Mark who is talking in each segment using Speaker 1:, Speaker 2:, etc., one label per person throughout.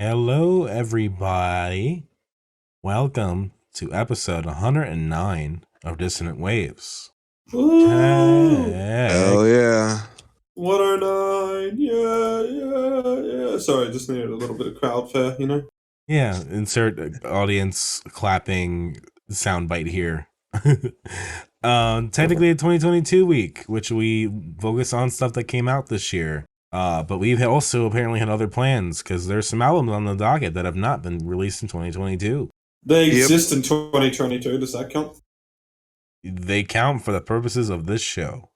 Speaker 1: Hello, everybody. Welcome to episode 109 of Dissonant Waves.
Speaker 2: Ooh,
Speaker 1: Tech.
Speaker 3: Hell yeah.
Speaker 2: 109. Yeah. Sorry, I just needed a little bit of crowd fare,
Speaker 1: Yeah, insert audience clapping soundbite here. Technically a 2022 week, which we focus on stuff that came out this year. But we've also apparently had other plans because there's some albums on the docket that have not been released in 2022.
Speaker 2: They
Speaker 3: Yep.
Speaker 2: exist in 2022. Does that count?
Speaker 1: They count for the purposes of this show.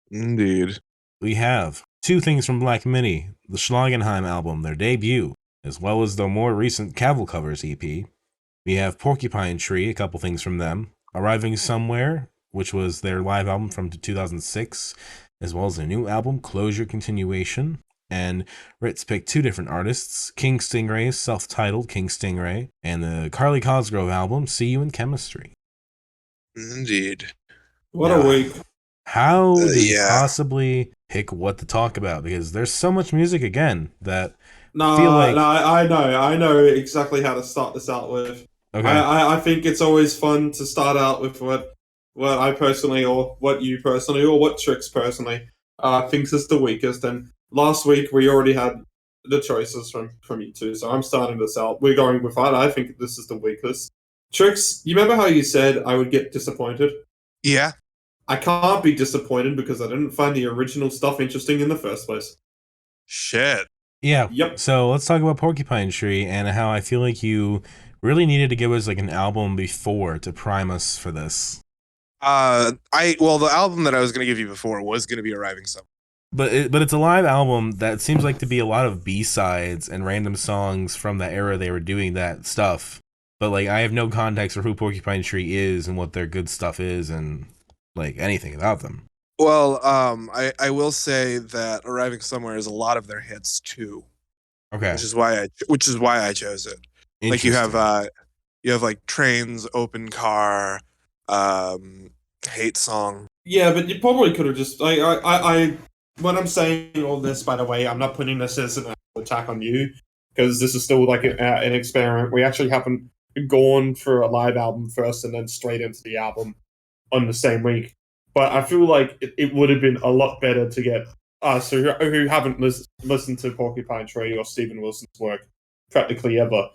Speaker 3: Indeed.
Speaker 1: We have two things from Black Midi, the Schlagenheim album, their debut, as well as the more recent Cavalcovers EP. We have Porcupine Tree, a couple things from them, Arriving Somewhere, which was their live album from 2006, as well as their new album, Closure Continuation. And Ritz picked two different artists, King Stingray's self-titled King Stingray, and the Carly Cosgrove album, See You in Chemistry.
Speaker 3: Indeed.
Speaker 2: What
Speaker 1: Yeah.
Speaker 2: a week.
Speaker 1: How do you
Speaker 3: yeah.
Speaker 1: possibly pick what to talk about? Because there's so much music again that
Speaker 2: No,
Speaker 1: feel like-
Speaker 2: I know exactly how to start this out with.
Speaker 1: okay.
Speaker 2: I think it's always fun to start out with what I personally, or what you personally, or what Trix personally thinks is the weakest. And last week we already had the choices from you two, so I'm starting this out. We're going with that. I think this is the weakest. Trix, you remember how you said I would get disappointed?
Speaker 3: Yeah.
Speaker 2: I can't be disappointed because I didn't find the original stuff interesting in the first place.
Speaker 3: Shit.
Speaker 1: Yeah.
Speaker 2: Yep.
Speaker 1: So let's talk about Porcupine Tree and how I feel like you really needed to give us like an album before to prime us for this.
Speaker 3: The album that I was gonna give you before was gonna be Arriving Somewhere.
Speaker 1: But it's a live album that seems like to be a lot of B-sides and random songs from that era they were doing that stuff. But like I have no context for who Porcupine Tree is and what their good stuff is and like anything about them.
Speaker 3: Well, I will say that Arriving Somewhere is a lot of their hits too.
Speaker 1: Okay.
Speaker 3: Which is why I chose it. Like you have like Trains, Open Car, Hate Song.
Speaker 2: Yeah, but you probably could have just. I when I'm saying all this, by the way, I'm not putting this as an attack on you because this is still like an experiment. We actually haven't gone for a live album first and then straight into the album on the same week. But I feel like it would have been a lot better to get us who haven't listened to Porcupine Tree or Stephen Wilson's work practically ever.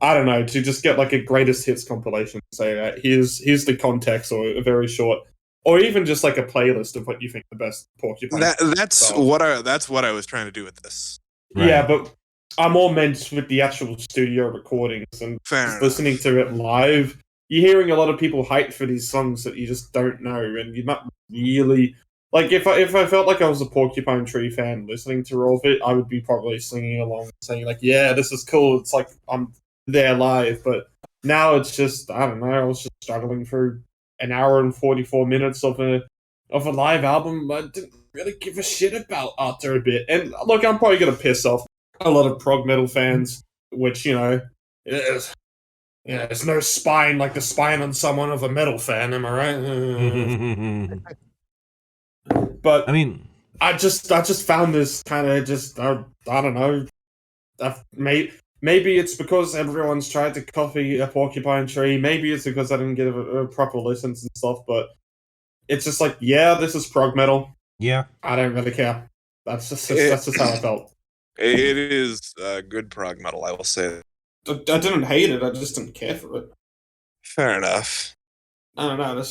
Speaker 2: I don't know, to just get like a greatest hits compilation. Say here's the context, or a very short, or even just like a playlist of what you think the best Porcupine.
Speaker 3: That's what I was trying to do with this.
Speaker 1: Right.
Speaker 2: Yeah, but I'm more meant with the actual studio recordings and listening to it live. You're hearing a lot of people hype for these songs that you just don't know, and you're not really like. If I felt like I was a Porcupine Tree fan listening to all of it, I would be probably singing along, saying like, "Yeah, this is cool." It's like I'm there live, but now it's just I don't know. I was just struggling through an hour and 44 minutes of a live album. I didn't really give a shit about after a bit. And look, I'm probably gonna piss off a lot of prog metal fans, which is. Yeah, there's no spine like the spine on someone of a metal fan, am I right? But
Speaker 1: I mean,
Speaker 2: I just found this kind of just I don't know. Maybe it's because everyone's tried to copy a Porcupine Tree. Maybe it's because I didn't get a proper listens and stuff. But it's just like, yeah, this is prog metal.
Speaker 1: yeah,
Speaker 2: I don't really care. That's just how I felt.
Speaker 3: It is good prog metal, I will say.
Speaker 2: I didn't hate it. I just didn't care for it.
Speaker 3: Fair enough.
Speaker 2: I don't know. That's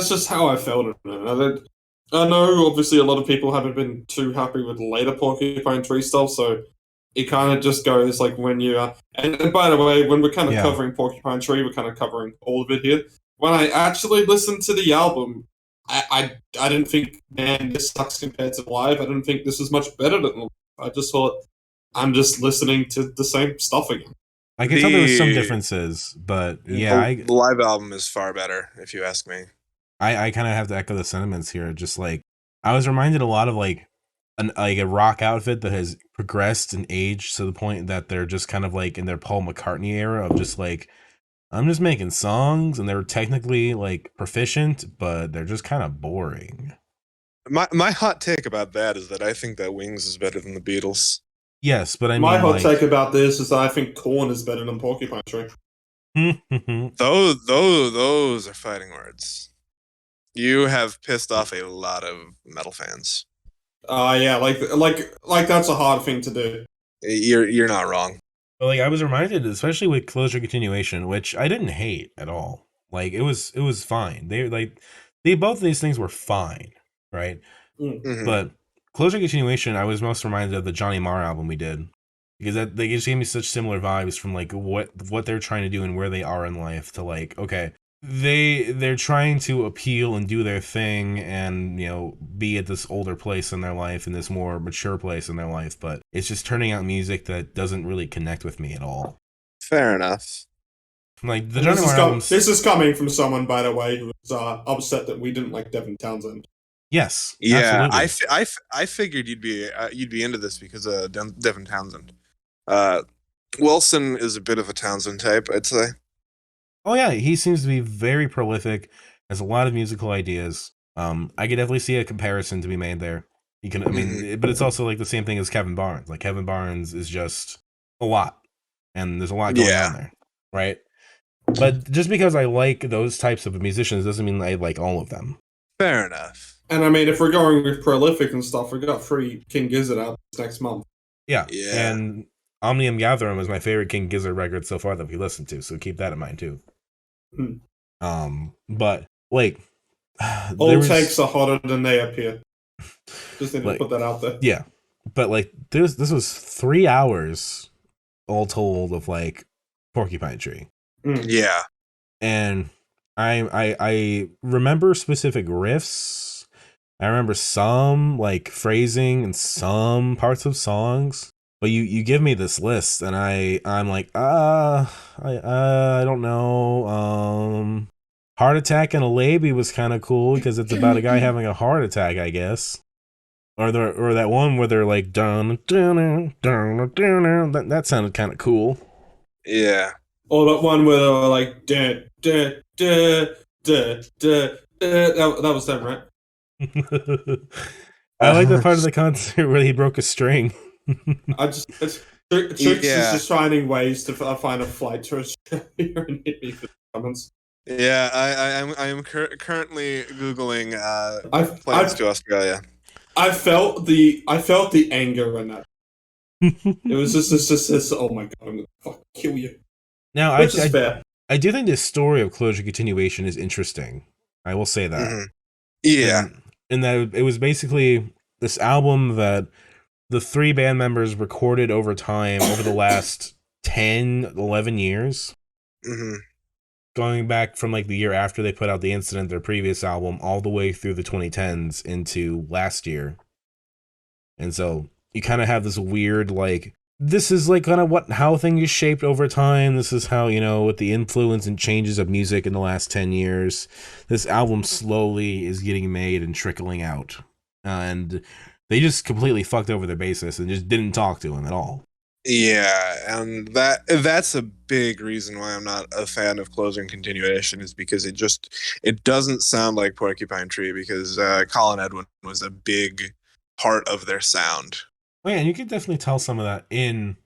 Speaker 2: just how I felt. I know, obviously, a lot of people haven't been too happy with later Porcupine Tree stuff, so it kind of just goes like when you are. And by the way, when we're kind of covering Porcupine Tree, we're kind of covering all of it here. When I actually listened to the album, I didn't think, man, this sucks compared to live. I didn't think this is much better than live. I just thought, I'm just listening to the same stuff again.
Speaker 1: I can tell there was some differences, but yeah,
Speaker 3: the live album is far better, if you ask me.
Speaker 1: I kind of have to echo the sentiments here. Just like I was reminded a lot of like a rock outfit that has progressed and aged to the point that they're just kind of like in their Paul McCartney era of just like I'm just making songs and they're technically like proficient, but they're just kind of boring.
Speaker 3: My hot take about that is that I think that Wings is better than the Beatles.
Speaker 1: Yes, but I
Speaker 2: my
Speaker 1: mean,
Speaker 2: hot take about this is that I think Korn is better than Porcupine Tree.
Speaker 3: Those are fighting words. You have pissed off a lot of metal fans.
Speaker 2: Yeah, like that's a hard thing to do.
Speaker 3: You're not wrong.
Speaker 1: But like I was reminded, especially with Closure Continuation, which I didn't hate at all. Like it was fine. They both of these things were fine, right?
Speaker 3: Mm-hmm.
Speaker 1: But Closure Continuation, I was most reminded of the Johnny Marr album we did. Because that they just gave me such similar vibes from like what they're trying to do and where they are in life to like, okay, they're trying to appeal and do their thing and, you know, be at this older place in their life and this more mature place in their life, but it's just turning out music that doesn't really connect with me at all.
Speaker 3: Fair enough.
Speaker 1: Like the Johnny Marr albums.
Speaker 2: This is coming from someone, by the way, who was upset that we didn't like Devin Townsend.
Speaker 1: Yes,
Speaker 3: yeah,
Speaker 1: absolutely.
Speaker 3: I figured you'd be into this because of Devin Townsend. Wilson is a bit of a Townsend type, I'd say.
Speaker 1: Oh yeah, he seems to be very prolific, has a lot of musical ideas. I could definitely see a comparison to be made there. You can, I mean, but it's also like the same thing as Kevin Barnes. Like Kevin Barnes is just a lot, and there's a lot going on there, right? But just because I like those types of musicians doesn't mean I like all of them.
Speaker 3: Fair enough.
Speaker 2: And I mean, if we're going with prolific and stuff, we got 3 King Gizzard out next month.
Speaker 1: Yeah. And Omnium Gatherum was my favorite King Gizzard record so far that we listened to, so keep that in mind too. But like,
Speaker 2: all takes are hotter than they appear. Just need to put that out there.
Speaker 1: Yeah, but like this was 3 hours all told of like Porcupine Tree.
Speaker 3: Yeah,
Speaker 1: and I remember specific riffs. I remember some like phrasing and some parts of songs. But you give me this list and I'm like, I don't know. Heart Attack and a Labie was kind of cool because it's about a guy having a heart attack, I guess. Or that one where they're like dun dun dun dun. That sounded kind of cool.
Speaker 3: Yeah.
Speaker 2: Or that one where they were like da da da da da. That was them, right?
Speaker 1: I like the part of the concert where he broke a string.
Speaker 2: Trix is just finding ways to find a flight to Australia and hit me for the comments.
Speaker 3: Yeah, I am currently googling flights to Australia.
Speaker 2: I felt the anger in that. It was just oh my god, I'm gonna fucking kill you.
Speaker 1: Now
Speaker 2: which is fair.
Speaker 1: I do think this story of Closure Continuation is interesting. I will say that.
Speaker 3: Mm-hmm. Yeah.
Speaker 1: And that it was basically this album that the 3 band members recorded over time over the last 10, 11 years.
Speaker 3: Mm-hmm.
Speaker 1: Going back from like the year after they put out The Incident, their previous album, all the way through the 2010s into last year. And so you kind of have this weird, like, this is like kind of how things shaped over time. This is how, you know, with the influence and changes of music in the last 10 years, this album slowly is getting made and trickling out. And they just completely fucked over their bassist and just didn't talk to him at all.
Speaker 3: Yeah, and that's a big reason why I'm not a fan of Closure and Continuation, is because it doesn't sound like Porcupine Tree, because Colin Edwin was a big part of their sound.
Speaker 1: Oh, yeah, and you can definitely tell some of that in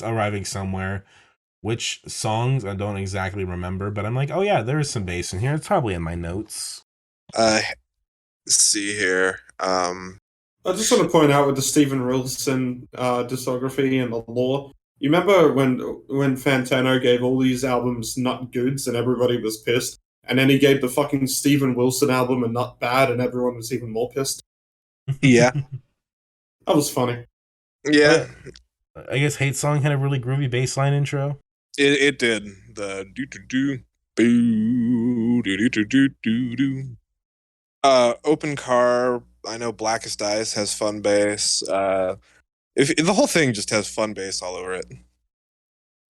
Speaker 1: Arriving Somewhere. Which songs I don't exactly remember, but I'm like, oh yeah, there is some bass in here. It's probably in my notes.
Speaker 3: Let's see here.
Speaker 2: I just want to point out with the Steven Wilson discography and the lore. You remember when Fantano gave all these albums Not Goods and everybody was pissed, and then he gave the fucking Steven Wilson album a Not Bad and everyone was even more pissed?
Speaker 3: Yeah.
Speaker 2: That was funny.
Speaker 3: Yeah.
Speaker 1: I guess Hate Song had a really groovy bass line intro.
Speaker 3: It did. The do-do-do, boo, do-do-do-do-do-do. Open Car, I know Blackest Ice has fun bass. If the whole thing just has fun bass all over it.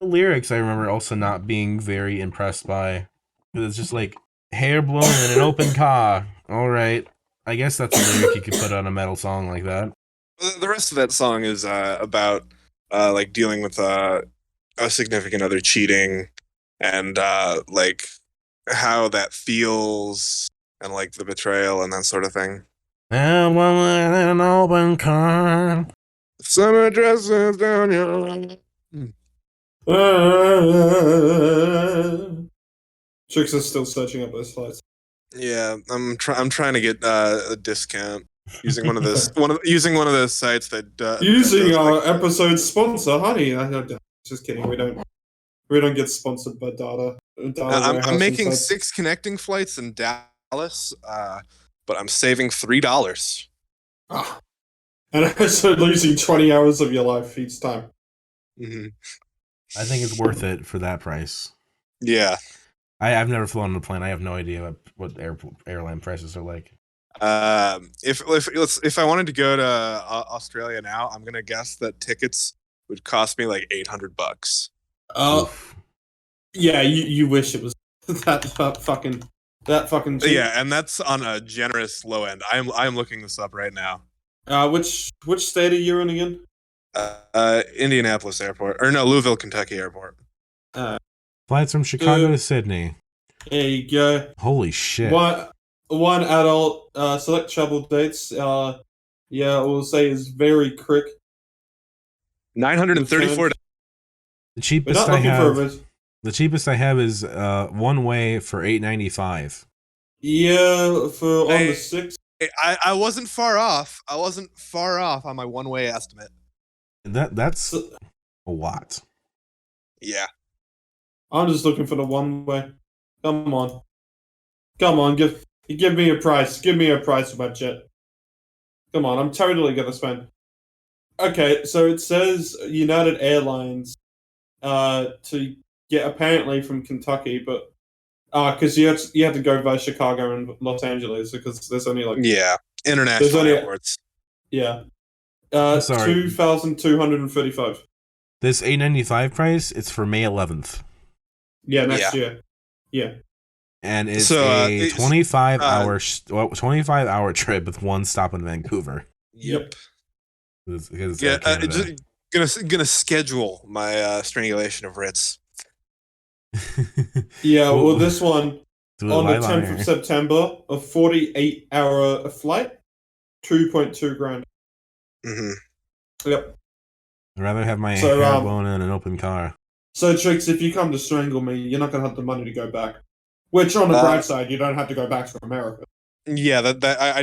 Speaker 1: The lyrics I remember also not being very impressed by. It's just like hair blown in an open car. All right, I guess that's a lyric you could put on a metal song like that.
Speaker 3: The rest of that song is about like dealing with a significant other cheating and like how that feels and like the betrayal and that sort of thing.
Speaker 1: An open car.
Speaker 3: Summer dresses down your.
Speaker 2: Trix is still searching up those slides.
Speaker 3: Yeah, I'm trying to get a discount using one of those using one of those sites that
Speaker 2: using
Speaker 3: that
Speaker 2: our episode sponsor, honey. Just kidding. We don't get sponsored by data.
Speaker 3: I'm making 6 connecting flights in Dallas, but I'm saving $3.
Speaker 2: And also losing 20 hours of your life each time.
Speaker 3: Mm-hmm.
Speaker 1: I think it's worth it for that price.
Speaker 3: Yeah.
Speaker 1: I've never flown on a plane. I have no idea what airline prices are like.
Speaker 3: If I wanted to go to Australia now, I'm gonna guess that tickets would cost me like $800.
Speaker 2: Yeah, you wish it was that fucking cheap.
Speaker 3: Yeah, and that's on a generous low end. I'm looking this up right now.
Speaker 2: Which state are you in again?
Speaker 3: Indianapolis Airport, or no, Louisville, Kentucky Airport.
Speaker 1: Flights from Chicago to Sydney.
Speaker 2: There you go.
Speaker 1: Holy shit.
Speaker 2: One adult, select travel dates. We'll say is very quick.
Speaker 3: $934.
Speaker 1: The cheapest I have. The cheapest I have is one way for $895.
Speaker 2: Yeah, on the 6th.
Speaker 3: I wasn't far off. I wasn't far off on my one way estimate.
Speaker 1: That's a lot.
Speaker 3: Yeah.
Speaker 2: I'm just looking for the one way. Come on, give me a price. Give me a price for my jet. Come on, I'm totally gonna spend. Okay, so it says United Airlines to get apparently from Kentucky, but because you have to go by Chicago and Los Angeles because there's only
Speaker 3: international airports.
Speaker 2: Yeah. 2,235.
Speaker 1: This $895 price, it's for May 11th.
Speaker 2: Yeah, next year. Yeah.
Speaker 1: And it's a 25-hour trip with one stop in Vancouver.
Speaker 2: Yep.
Speaker 3: Gonna schedule my strangulation of Ritz.
Speaker 2: Yeah, well, this one on the 10th of September, a 48-hour flight, $2.2 grand.
Speaker 3: Mm-hmm.
Speaker 2: Yep.
Speaker 1: I'd rather have my hair blown in an open car.
Speaker 2: So, Trix, if you come to strangle me, you're not going to have the money to go back. Which, on the bright side, you don't have to go back to America.
Speaker 3: Yeah,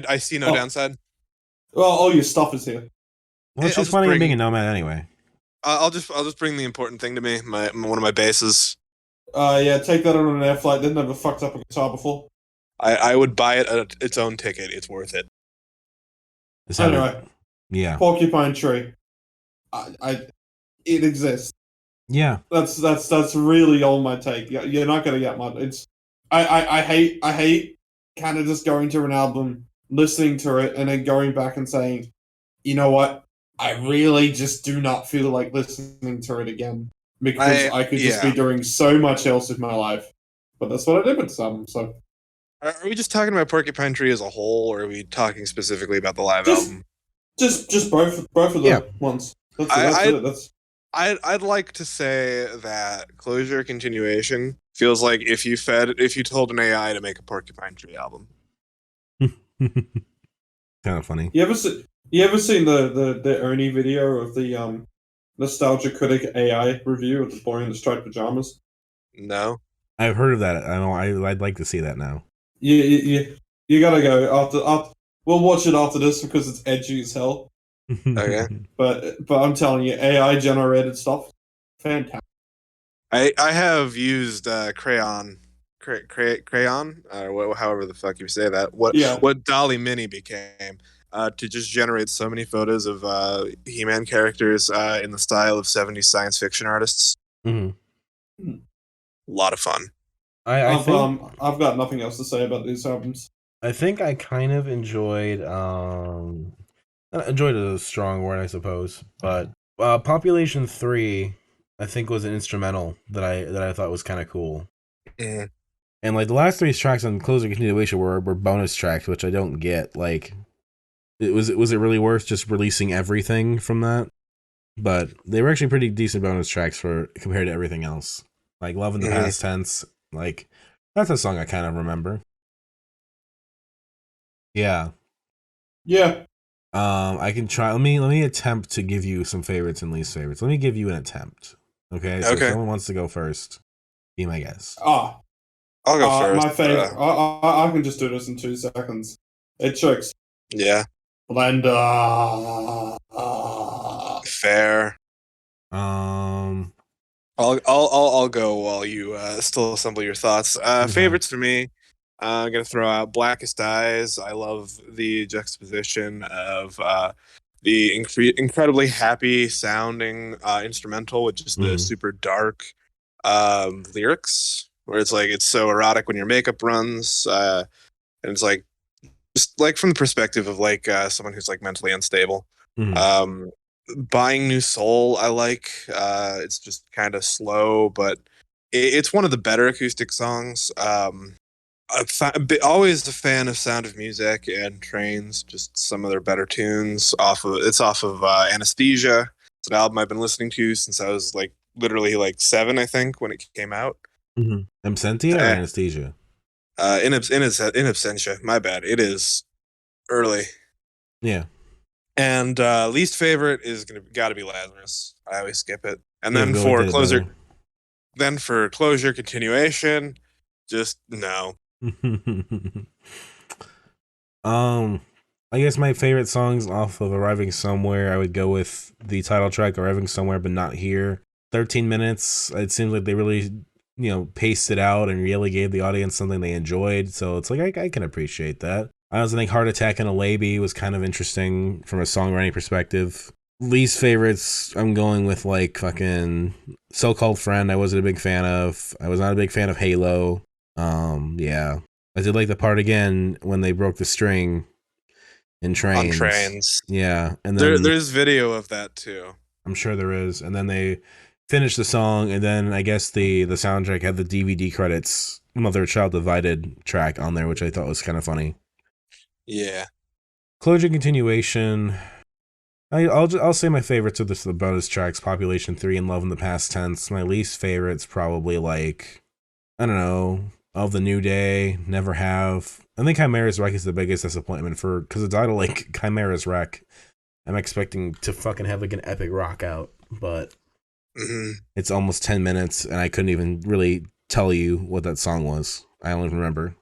Speaker 3: I see no downside.
Speaker 2: Well, all your stuff is here.
Speaker 1: Well, she's planning on being a nomad anyway.
Speaker 3: I'll just bring the important thing to me, one of my bases.
Speaker 2: Yeah, take that on an air flight. They've never fucked up a guitar before.
Speaker 3: I would buy it at its own ticket. It's worth it.
Speaker 2: Anyway.
Speaker 1: Yeah.
Speaker 2: Porcupine Tree. It exists.
Speaker 1: Yeah.
Speaker 2: That's really all my take. You're not gonna get much. It's I hate kind of just going to an album, listening to it, and then going back and saying, you know what? I really just do not feel like listening to it again because I could just be doing so much else with my life. But that's what I did with this album. So,
Speaker 3: are we just talking about Porcupine Tree as a whole, or are we talking specifically about the live album?
Speaker 2: Just both of them once.
Speaker 3: I'd like to say that Closure Continuation feels like if you told an AI to make a Porcupine Tree album.
Speaker 1: Kind of funny.
Speaker 2: You ever seen the Ernie video of the Nostalgia Critic AI review of the boy in the striped pajamas?
Speaker 3: No,
Speaker 1: I've heard of that. I'd like to see that now.
Speaker 2: You gotta go after. We'll watch it after this because it's edgy as hell.
Speaker 3: Okay.
Speaker 2: But I'm telling you, AI generated stuff, fantastic.
Speaker 3: I have used Crayon, or however the fuck you say that. What Dolly Mini became to just generate so many photos of He-Man characters in the style of 70s science fiction artists.
Speaker 1: Mm-hmm.
Speaker 3: A lot of fun.
Speaker 2: I've got nothing else to say about these albums.
Speaker 1: I think I kind of enjoyed. Enjoyed is a strong word, I suppose, but Population 3, I think, was an instrumental that I thought was kind of cool.
Speaker 3: Mm-hmm.
Speaker 1: And like the last 3 tracks on Closing Continuation were bonus tracks, which I don't get. Like, was it really worth just releasing everything from that? But they were actually pretty decent bonus tracks compared to everything else. Like Love in the Past Tense, like that's a song I kind of remember. Yeah.
Speaker 2: Yeah.
Speaker 1: I can try. Let me attempt to give you some favorites and least favorites. Let me give you an attempt. Okay, so if
Speaker 3: Okay.
Speaker 1: someone wants to go first, be my guest.
Speaker 2: Ah,
Speaker 3: I'll go first.
Speaker 2: my favorite. I can just do this in 2 seconds. It's Trix.
Speaker 3: Yeah.
Speaker 2: Blender.
Speaker 3: Fair. I'll go while you still assemble your thoughts.
Speaker 1: Okay.
Speaker 3: Favorites for me. I'm gonna throw out Blackest Eyes. I love the juxtaposition of the incredibly happy sounding instrumental with just the super dark lyrics, where it's like it's so erotic when your makeup runs, and it's like just like from the perspective of like someone who's like mentally unstable. Buying New Soul, I like. It's just kind of slow, but it's one of the better acoustic songs. Always a fan of Sound of Music and Trains, just some of their better tunes. Off of Anesthesia. It's an album I've been listening to since I was like literally like 7, I think, when it came out.
Speaker 1: Absentia or Anesthesia?
Speaker 3: In absentia. My bad. It is early.
Speaker 1: Yeah.
Speaker 3: And least favorite is gotta be Lazarus. I always skip it. And then for closure, continuation, just no.
Speaker 1: I guess my favorite songs off of Arriving Somewhere, I would go with the title track, Arriving Somewhere But Not Here. 13 minutes. It seems like they really, paced it out and really gave the audience something they enjoyed. So it's like I can appreciate that. I also think Heart Attack and a Lady was kind of interesting from a songwriting perspective. Least favorites, I'm going with like fucking So-Called Friend. I wasn't a big fan of. I was not a big fan of Halo. Yeah. I did like the part again when they broke the string in Trains.
Speaker 3: On Trains.
Speaker 1: Yeah. And then
Speaker 3: there's video of that too.
Speaker 1: I'm sure there is. And then they finished the song, and then I guess the soundtrack had the DVD credits, Mother Child Divided track on there, which I thought was kind of funny.
Speaker 3: Yeah.
Speaker 1: Closure continuation. I'll say my favorites of the bonus tracks: Population 3 and Love in the Past Tense. My least favorites probably like, I don't know, Of the New Day, Never Have. I think Chimera's Wreck is the biggest disappointment because a title like Chimera's Wreck, I'm expecting to fucking have like an epic rock out, but it's almost 10 minutes and I couldn't even really tell you what that song was. I don't even remember.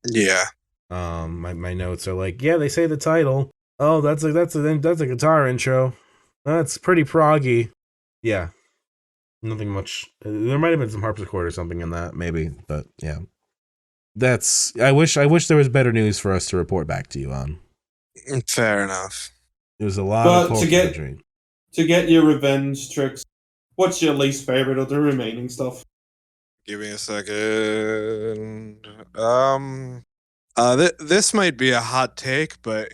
Speaker 3: Yeah.
Speaker 1: My notes are like, yeah, they say the title. Oh, that's a guitar intro. That's pretty proggy. Yeah. Nothing much. There might have been some harpsichord or something in that, maybe, but yeah. I wish there was better news for us to report back to you on.
Speaker 3: Fair enough.
Speaker 1: It was a lot of
Speaker 2: to get your revenge, Trix, what's your least favorite of the remaining stuff?
Speaker 3: Give me a second. This might be a hot take, but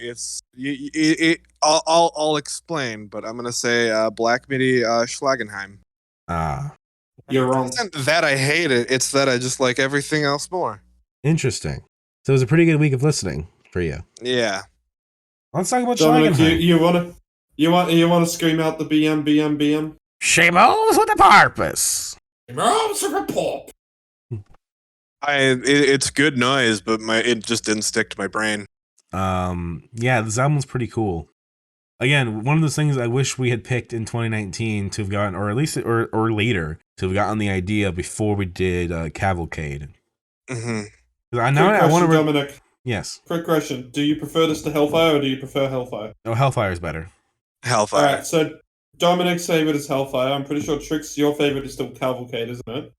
Speaker 3: I'll explain. But I'm gonna say Black Midi Schlagenheim.
Speaker 2: You're wrong.
Speaker 3: It's not that I hate it; it's that I just like everything else more.
Speaker 1: Interesting. So it was a pretty good week of listening for you.
Speaker 3: Yeah.
Speaker 1: Let's talk about
Speaker 2: Dominic,
Speaker 1: Schlagenheim.
Speaker 2: you want to scream out the BM?
Speaker 1: She moves with a purpose.
Speaker 2: She moves with a pop.
Speaker 3: It's good noise, but it just didn't stick to my brain.
Speaker 1: Yeah, this album's pretty cool. Again, one of those things I wish we had picked in 2019 to have gotten, or at least or later to have gotten the idea before we did Cavalcade.
Speaker 2: I want to Dominic.
Speaker 1: Yes.
Speaker 2: Quick question: do you prefer this to Hellfire, or do you prefer Hellfire?
Speaker 1: Oh, Hellfire's better.
Speaker 3: Hellfire.
Speaker 2: All right, so Dominic's favorite is Hellfire. I'm pretty sure Trix, your favorite is still Cavalcade, isn't it?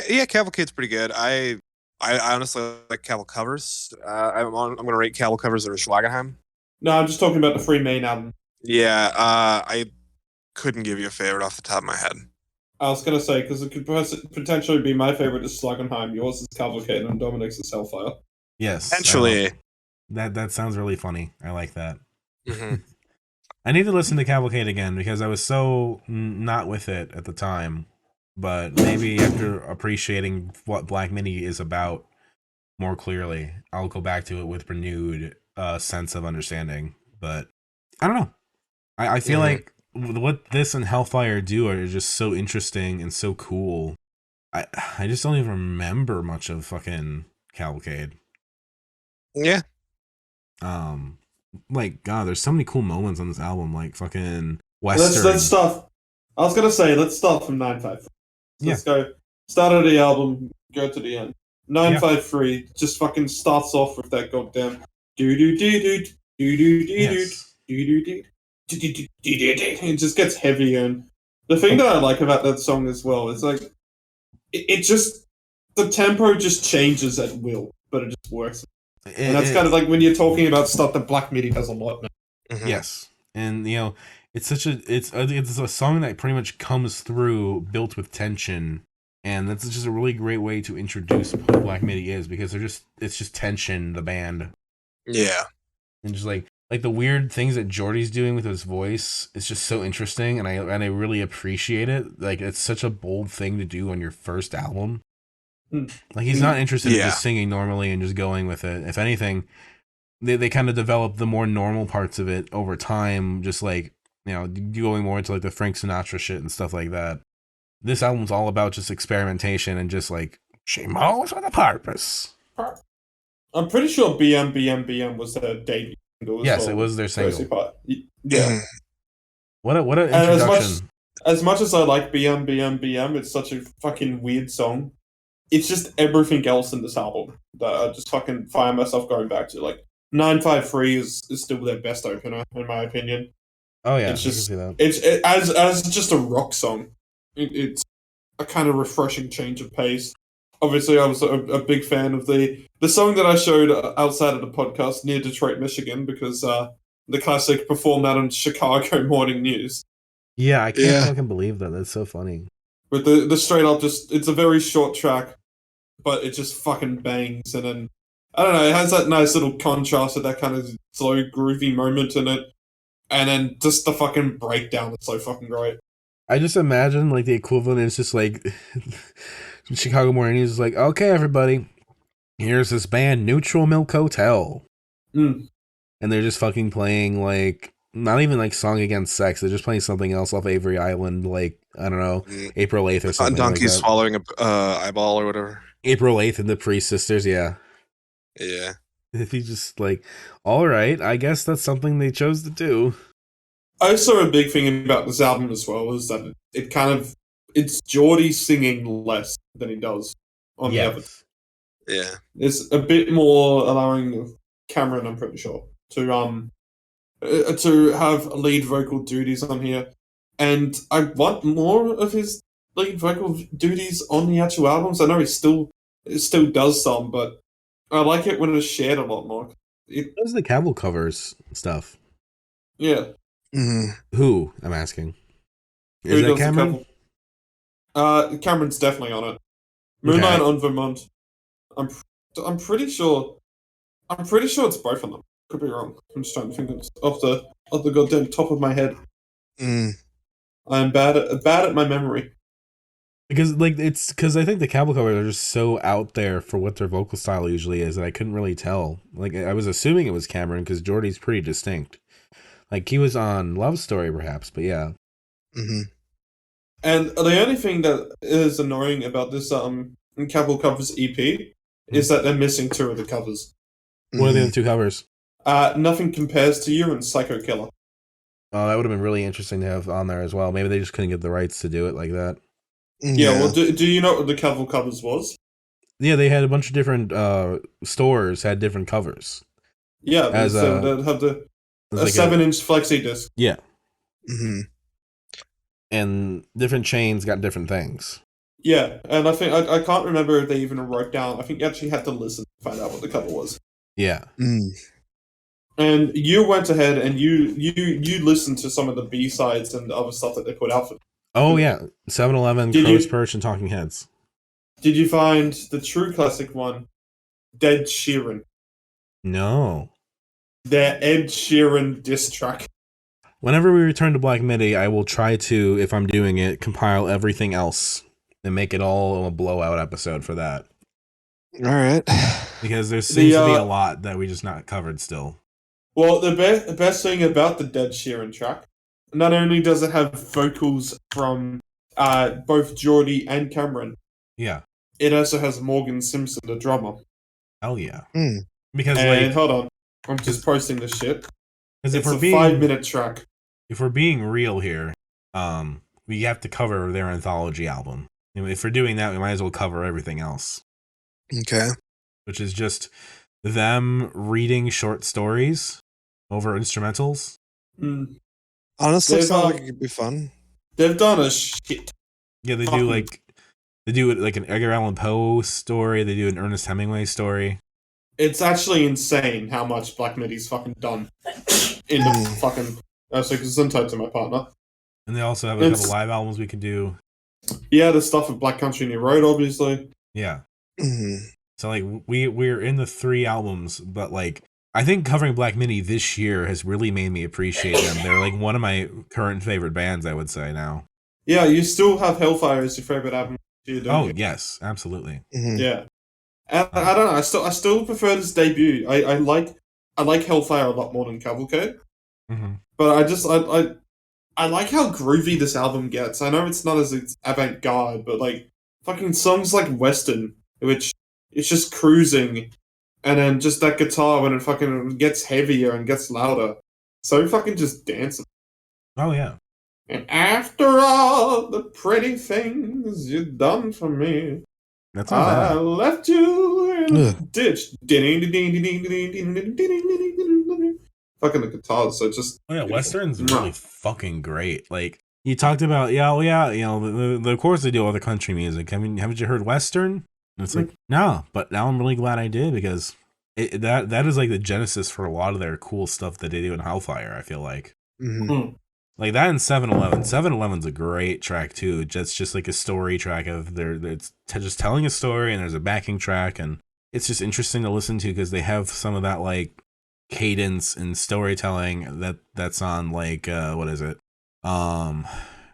Speaker 3: Yeah, Cavalcade's pretty good. I honestly like Cavalcovers. I'm gonna rate Cavalcovers over Schlagenheim.
Speaker 2: No, I'm just talking about the 3 main album.
Speaker 3: Yeah, I couldn't give you a favorite off the top of my head.
Speaker 2: I was gonna say, because it could potentially be my favorite is Schlagenheim, yours is Cavalcade, and Dominic's is Hellfire.
Speaker 1: Yes.
Speaker 3: Potentially.
Speaker 1: That sounds really funny. I like that. I need to listen to Cavalcade again because I was so not with it at the time. But maybe after appreciating what Black Midi is about more clearly, I'll go back to it with renewed sense of understanding. But I don't know. I feel like what this and Hellfire do are just so interesting and so cool. I just don't even remember much of fucking Cavalcade.
Speaker 3: Yeah.
Speaker 1: like, God, there's so many cool moments on this album, like fucking Western.
Speaker 2: Let's start. I was gonna say, let's start from 953. So
Speaker 1: Yeah.
Speaker 2: Let's go. Start of the album, go to the end. 953 just fucking starts off with that goddamn do do do do do do do do do. It just gets heavier, and the thing that I like about that song as well is like it just the tempo just changes at will, but it just works. And that's kind of like when you're talking about stuff that Black Midi does a lot now.
Speaker 1: Mm-hmm. Yes, and you know, it's a song that pretty much comes through built with tension, and that's just a really great way to introduce who Black Midi is, because it's just tension, the band.
Speaker 3: Yeah,
Speaker 1: and just like the weird things that Jordy's doing with his voice is just so interesting, and I really appreciate it. Like, it's such a bold thing to do on your first album. Like, he's not interested in just singing normally and just going with it. If anything, they kind of develop the more normal parts of it over time, just like, you know, going more into like the Frank Sinatra shit and stuff like that. This album's all about just experimentation and just like, she mows with a purpose.
Speaker 2: I'm pretty sure BM BM BM was their debut single.
Speaker 1: Yes, it was their single.
Speaker 2: Yeah.
Speaker 1: What an introduction.
Speaker 2: As much as I like BM BM BM, it's such a fucking weird song. It's just everything else in this album that I just fucking find myself going back to. Like, 953 is still their best opener, in my opinion.
Speaker 1: Oh yeah,
Speaker 2: it's just,
Speaker 1: I can
Speaker 2: see that. As just a rock song, it's a kind of refreshing change of pace. Obviously, I was a big fan of the song that I showed outside of the podcast near Detroit, Michigan, because the classic performed that on Chicago Morning News.
Speaker 1: Yeah, I can't fucking believe that. That's so funny.
Speaker 2: With the straight up, it's a very short track, but it just fucking bangs, and then I don't know, it has that nice little contrast with that kind of slow, groovy moment in it, and then just the fucking breakdown is so fucking great.
Speaker 1: I just imagine like the equivalent is just like Chicago Morning News is like, okay, everybody, here's this band Neutral Milk Hotel, and they're just fucking playing like not even like Song Against Sex. They're just playing something else off Avery Island, like I don't know, April 8th or something.
Speaker 3: Donkey
Speaker 1: like that.
Speaker 3: swallowing a eyeball or whatever.
Speaker 1: April 8th and the Priest Sisters, yeah.
Speaker 3: Yeah.
Speaker 1: If you just like, all right, I guess that's something they chose to do.
Speaker 2: Also, a big thing about this album as well is that it's Geordie singing less than he does on the other.
Speaker 3: Yeah.
Speaker 2: It's a bit more allowing Cameron, I'm pretty sure, to have lead vocal duties on here. And I want more of his lead vocal duties on the actual albums. I know he still does some, but I like it when it's shared a lot more.
Speaker 1: Those are the Cavalcovers stuff.
Speaker 2: Yeah.
Speaker 1: Who, I'm asking. Is that Cameron?
Speaker 2: Cameron's definitely on it. Moonlight on Vermont. I'm pretty sure it's both of them. Could be wrong. I'm just trying to think off the goddamn top of my head. I'm bad at my memory.
Speaker 1: Because I think the Cavalcovers are just so out there for what their vocal style usually is that I couldn't really tell. Like, I was assuming it was Cameron because Geordie's pretty distinct. Like, he was on Love Story perhaps, but yeah.
Speaker 2: And the only thing that is annoying about this Cavalcovers EP is that they're missing two of the covers.
Speaker 1: What are the other two covers?
Speaker 2: Nothing Compares to You and Psycho Killer.
Speaker 1: Oh, that would have been really interesting to have on there as well. Maybe they just couldn't get the rights to do it like that.
Speaker 2: Yeah, well, do you know what the Cavalcovers was?
Speaker 1: Yeah, they had a bunch of different stores had different covers.
Speaker 2: Yeah, they'd have a 7-inch flexi disc.
Speaker 1: Yeah. And different chains got different things.
Speaker 2: Yeah, and I think I can't remember if they even wrote down. I think you actually had to listen to find out what the cover was.
Speaker 1: Yeah.
Speaker 2: And you went ahead and you listened to some of the B-sides and the other stuff that they put out for them.
Speaker 1: Oh, yeah. 7-Eleven, Crow's Perch, and Talking Heads.
Speaker 2: Did you find the true classic one, Dead Sheeran?
Speaker 1: No.
Speaker 2: Their Ed Sheeran diss track.
Speaker 1: Whenever we return to Black Midi, I will try to, if I'm doing it, compile everything else and make it all a blowout episode for that.
Speaker 3: All right.
Speaker 1: Because there seems to be a lot that we just not covered still.
Speaker 2: Well, the best thing about the Dead Sheeran track, not only does it have vocals from both Geordie and Cameron,
Speaker 1: yeah,
Speaker 2: it also has Morgan Simpson, the drummer.
Speaker 1: Hell yeah.
Speaker 2: Because hold on, I'm just posting this shit.
Speaker 1: Because
Speaker 2: it's a 5-minute track.
Speaker 1: If we're being real here, we have to cover their anthology album. If we're doing that, we might as well cover everything else.
Speaker 3: Okay.
Speaker 1: Which is just them reading short stories over instrumentals.
Speaker 3: Honestly, sounds like it could be fun.
Speaker 2: They've done a shit.
Speaker 1: Yeah, they do like an Edgar Allan Poe story. They do an Ernest Hemingway story.
Speaker 2: It's actually insane how much Black Midi's fucking done in the fucking. So Gesundheit to my partner.
Speaker 1: And they also have a couple live albums we could do.
Speaker 2: Yeah, the stuff with Black Country New Road, obviously.
Speaker 1: Yeah. So like we're in the 3 albums, but like I think covering Black Midi this year has really made me appreciate them. They're like one of my current favorite bands, I would say now.
Speaker 2: Yeah, you still have Hellfire as your favorite album. Don't you?
Speaker 1: Yes, absolutely.
Speaker 2: Yeah, and I don't know. I still prefer this debut. I like Hellfire a lot more than Cavalcade. But I like how groovy this album gets. I know it's not as avant-garde, but like fucking songs like Western, which it's just cruising, and then just that guitar when it fucking gets heavier and gets louder. So fucking just dancing.
Speaker 1: Oh yeah.
Speaker 2: And after all the pretty things you've done for me, I left you in a ditch. Fucking the guitars, so just...
Speaker 1: Oh yeah, Western's really fucking great. Like, you talked about, you know, of course they do all the country music. I mean, haven't you heard Western? And it's like, no, but now I'm really glad I did, because that is like the genesis for a lot of their cool stuff that they do in Hellfire, I feel like. Like that in 7-Eleven. 7-Eleven's a great track too. It's just like a story track of it's just telling a story, and there's a backing track, and it's just interesting to listen to because they have some of that like cadence and storytelling that's on like what is it?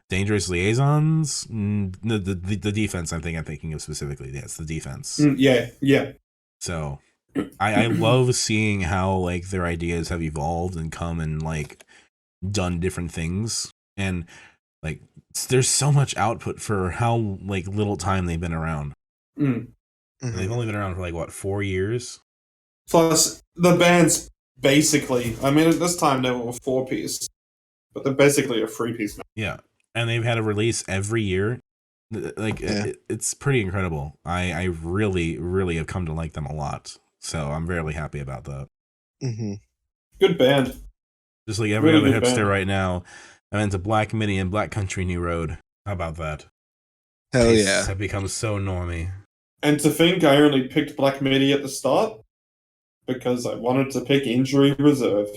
Speaker 1: Dangerous Liaisons? The Defense I'm thinking of specifically. Yeah, it's the Defense.
Speaker 2: Yeah.
Speaker 1: So I love seeing how like their ideas have evolved and come and like done different things, and like there's so much output for how like little time they've been around. They've only been around for like what, 4 years.
Speaker 2: Plus the band's basically, I mean at this time they were a 4-piece, but they're basically a 3-piece now.
Speaker 1: Yeah, and they've had a release every year. Like it's pretty incredible. I really have come to like them a lot, so I'm very happy about that.
Speaker 2: Good band.
Speaker 1: Just like every other hipster right now, I'm into Black Midi and Black Country New Road. How about that?
Speaker 3: Hell yeah.
Speaker 1: Have become so normie.
Speaker 2: And to think I only picked Black Midi at the start because I wanted to pick Injury Reserve.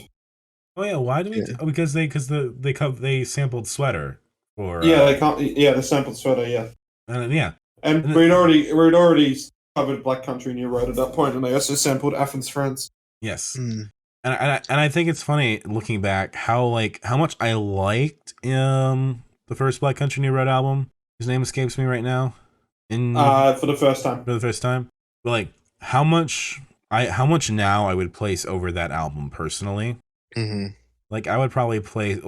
Speaker 1: Oh yeah, why do we? Because they sampled Sweater. Or
Speaker 2: they sampled Sweater. And we'd already covered Black Country New Road at that point, and they also sampled Athens Friends.
Speaker 1: Yes. And I think it's funny looking back how much I liked the first Black Country New Road album. His name escapes me right now.
Speaker 2: For the first time.
Speaker 1: But like how much now I would place over that album personally. Like I would probably play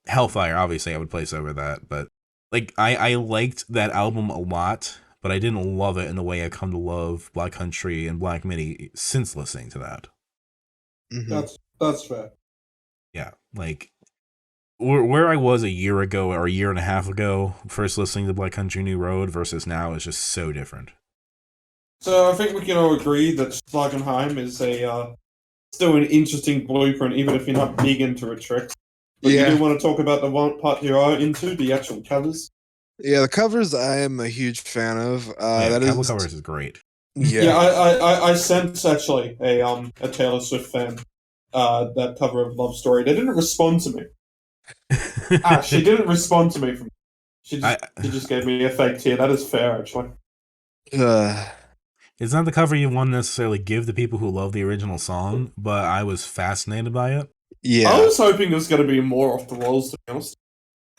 Speaker 1: Hellfire obviously I would place over that, but like I liked that album a lot, but I didn't love it in the way I come to love Black Country and Black Midi since listening to that.
Speaker 2: That's fair.
Speaker 1: Yeah, like where I was a year ago or a year and a half ago, first listening to Black Country New Road versus now is just so different.
Speaker 2: So I think we can all agree that Schlagenheim is still an interesting blueprint, even if you're not big into Trix. But you do want to talk about the one part you are into, the actual covers.
Speaker 3: Yeah, the covers I am a huge fan of.
Speaker 1: Cavalcovers is great.
Speaker 2: Yeah, I sent actually a Taylor Swift fan that cover of Love Story. They didn't respond to me. She didn't respond to me. She just gave me a fake tear. That is fair, actually.
Speaker 1: It's not the cover you want to necessarily give the people who love the original song, but I was fascinated by it.
Speaker 2: Yeah, I was hoping there's going to be more off the walls, to be honest.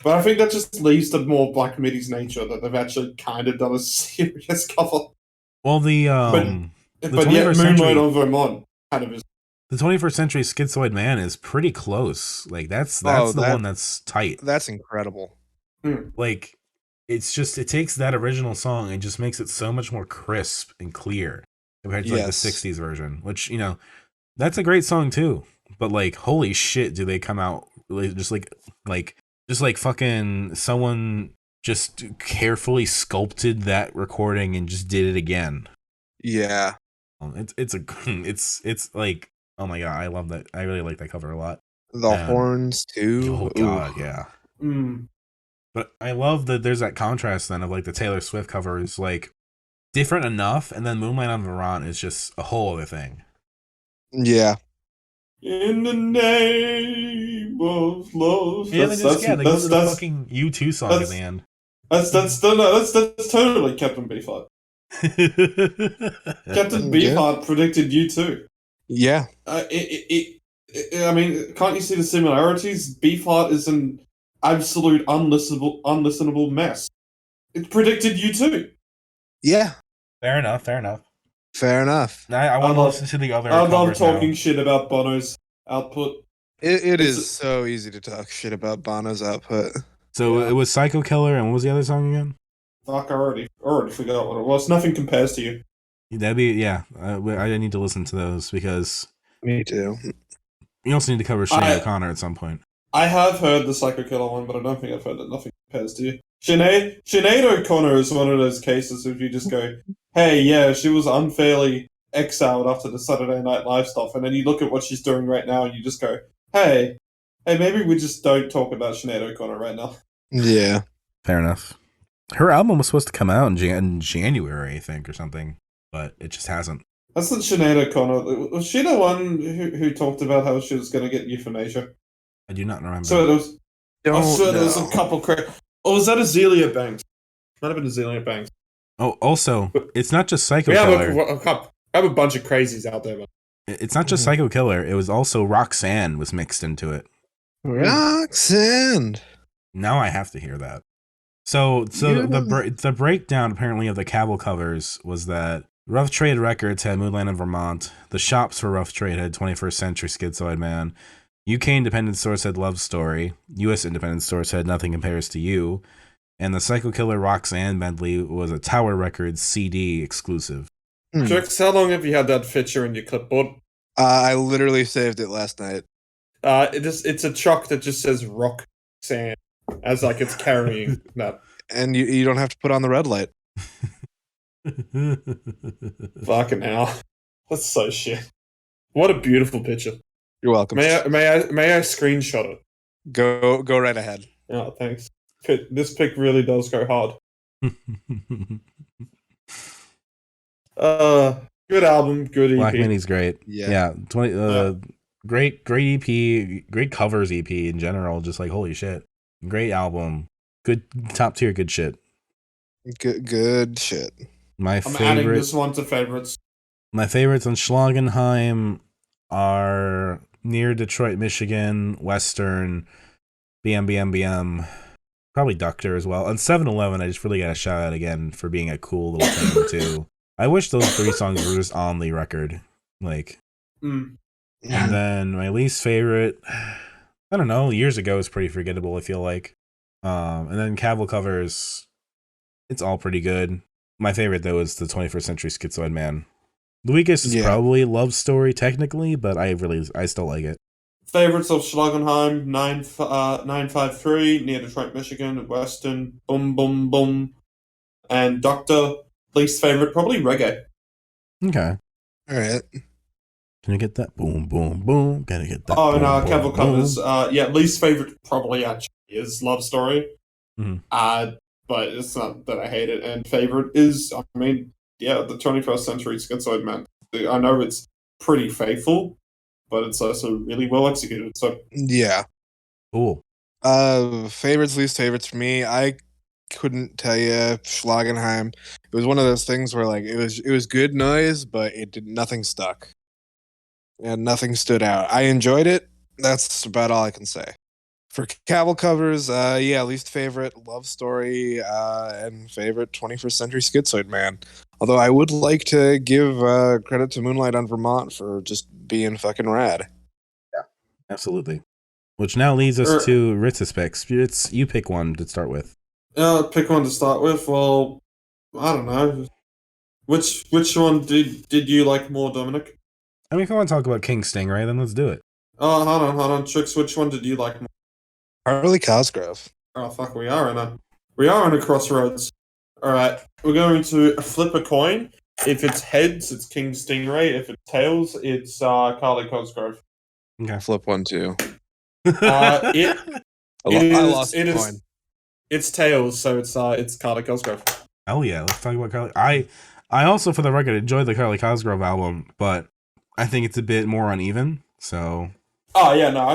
Speaker 2: But I think that just leads to more Black Midi's nature, that they've actually kind of done a serious cover.
Speaker 1: Well, but
Speaker 2: yet Moonlight on Vermont kind of is.
Speaker 1: The 21st Century Schizoid Man is pretty close. Like that's the one that's tight.
Speaker 3: That's incredible.
Speaker 1: Like it takes that original song and just makes it so much more crisp and clear compared to like the 60s version, which, you know, that's a great song too. but like, holy shit, do they come out really just like fucking someone just carefully sculpted that recording and just did it again.
Speaker 3: Yeah.
Speaker 1: It's like, oh my god, I love that. I really like that cover a lot.
Speaker 3: The horns too.
Speaker 1: Oh god,
Speaker 3: Ooh.
Speaker 1: yeah.
Speaker 2: Mm.
Speaker 1: But I love that there's that contrast then of like the Taylor Swift cover is like different enough, and then Moonlight on Vermont is just a whole other thing.
Speaker 3: Yeah.
Speaker 2: In the name of love.
Speaker 1: Yeah, they go to the fucking U2 song at the end.
Speaker 2: That's totally Captain Beefheart. Captain Beefheart predicted U2.
Speaker 3: Yeah.
Speaker 2: I mean, can't you see the similarities? Beefheart is an absolute unlistenable mess. It predicted U2.
Speaker 3: Yeah.
Speaker 1: Fair enough.
Speaker 3: I
Speaker 1: want to listen to the other
Speaker 2: I love
Speaker 1: covers
Speaker 2: talking
Speaker 1: now.
Speaker 2: shit about Bono's output.
Speaker 3: It is so easy to talk shit about Bono's output.
Speaker 1: So it was Psycho Killer, and what was the other song again?
Speaker 2: Fuck, I already forgot what it was. Nothing Compares to You.
Speaker 1: That'd be, yeah. I need to listen to those because...
Speaker 3: Me too.
Speaker 1: You also need to cover Sinead O'Connor at some point.
Speaker 2: I have heard the Psycho Killer one, but I don't think I've heard that Nothing Compares to You. Sinead O'Connor is one of those cases if you just go, hey, yeah, she was unfairly exiled after the Saturday Night Live stuff, and then you look at what she's doing right now and you just go, hey, maybe we just don't talk about Sinead O'Connor right now.
Speaker 3: Yeah.
Speaker 1: Fair enough. Her album was supposed to come out in January, I think, or something, but it just hasn't.
Speaker 2: That's not Sinead O'Connor. Was she the one who talked about how she was going to get euthanasia?
Speaker 1: I do not remember.
Speaker 2: So there was a couple... Oh, was that Azealia Banks? Might have been Azealia Banks.
Speaker 1: Oh, also, it's not just Psycho Killer.
Speaker 2: I have a bunch of crazies out there, man.
Speaker 1: It's not just Psycho Killer. It was also Roxanne was mixed into it.
Speaker 3: Roxanne!
Speaker 1: Now I have to hear that. So the breakdown apparently of the Cavalcovers was that Rough Trade Records had Moonlight in Vermont. The shops for Rough Trade had 21st Century Schizoid Man. UK Independent Stores had Love Story. US Independent Stores had Nothing Compares to You. And the Psycho Killer Roxanne medley was a Tower Records CD exclusive.
Speaker 2: Trix, how long have you had that feature in your clipboard?
Speaker 3: I literally saved it last night.
Speaker 2: It's a chalk that just says Roxanne, as like it's carrying that.
Speaker 3: And you don't have to put on the red light.
Speaker 2: Fucking hell. That's so shit. What a beautiful picture.
Speaker 3: You're welcome.
Speaker 2: May I screenshot it?
Speaker 3: Go right ahead.
Speaker 2: Oh, thanks. This pic really does go hard. Good album, good EP.
Speaker 1: Black Mini's great.
Speaker 3: Yeah.
Speaker 1: Great EP, great covers EP in general. Just like, holy shit. Great album. Good top tier, good shit.
Speaker 3: Good shit.
Speaker 2: I'm adding this one to favorites.
Speaker 1: My favorites on Schlagenheim are Near Detroit, Michigan, Western, BM, probably Doctor as well. On 7-Eleven, I just really got to shout out again for being a cool little thing too. I wish those 3 songs were just on the record. Like, And then my least favorite, I don't know, years ago is pretty forgettable, I feel like. And then Cavalcovers, it's all pretty good. My favorite, though, is the 21st Century Schizoid Man. The weakest is probably Love Story, technically, but I still like it.
Speaker 2: Favorites of Schlagenheim, 953, Near Detroit, Michigan, Western, Boom Boom Boom, and Doctor. Least favorite, probably Reggae.
Speaker 1: Okay.
Speaker 3: All right.
Speaker 1: Can you get that? Boom, boom, boom. Gotta get that.
Speaker 2: Oh, no, Cavalcovers. Least favorite probably actually is Love Story.
Speaker 1: Mm-hmm.
Speaker 2: But it's not that I hate it. And favorite is, the 21st Century Schizoid Man. I know it's pretty faithful, but it's also really well executed. So
Speaker 3: yeah.
Speaker 1: Cool.
Speaker 3: Favorites, least favorites for me. I couldn't tell you. Schlagenheim. It was one of those things where like it was good noise, but nothing stuck. And nothing stood out. I enjoyed it. That's about all I can say. For Cavalcovers, least favorite Love Story, and favorite 21st Century Schizoid Man. Although I would like to give credit to Moonlight on Vermont for just being fucking rad.
Speaker 1: Yeah, absolutely. Which now leads us to Ritz's picks. You pick one to start with.
Speaker 2: Pick one to start with. Well, I don't know. Which one did you like more, Dominic?
Speaker 1: I mean, if you want to talk about King Stingray, then let's do it.
Speaker 2: Oh, hold on. Trix, which one did you like more?
Speaker 3: Carly Cosgrove.
Speaker 2: Oh, fuck, we are in a crossroads. Alright, we're going to flip a coin. If it's heads, it's King Stingray. If it's tails, it's Carly Cosgrove.
Speaker 1: Okay.
Speaker 3: Flip one, too.
Speaker 2: I
Speaker 3: lost the coin.
Speaker 2: It's tails, so it's Carly Cosgrove.
Speaker 1: Oh yeah, let's talk about Carly. I also, for the record, enjoyed the Carly Cosgrove album, but I think it's a bit more uneven. So.
Speaker 2: Oh yeah, no,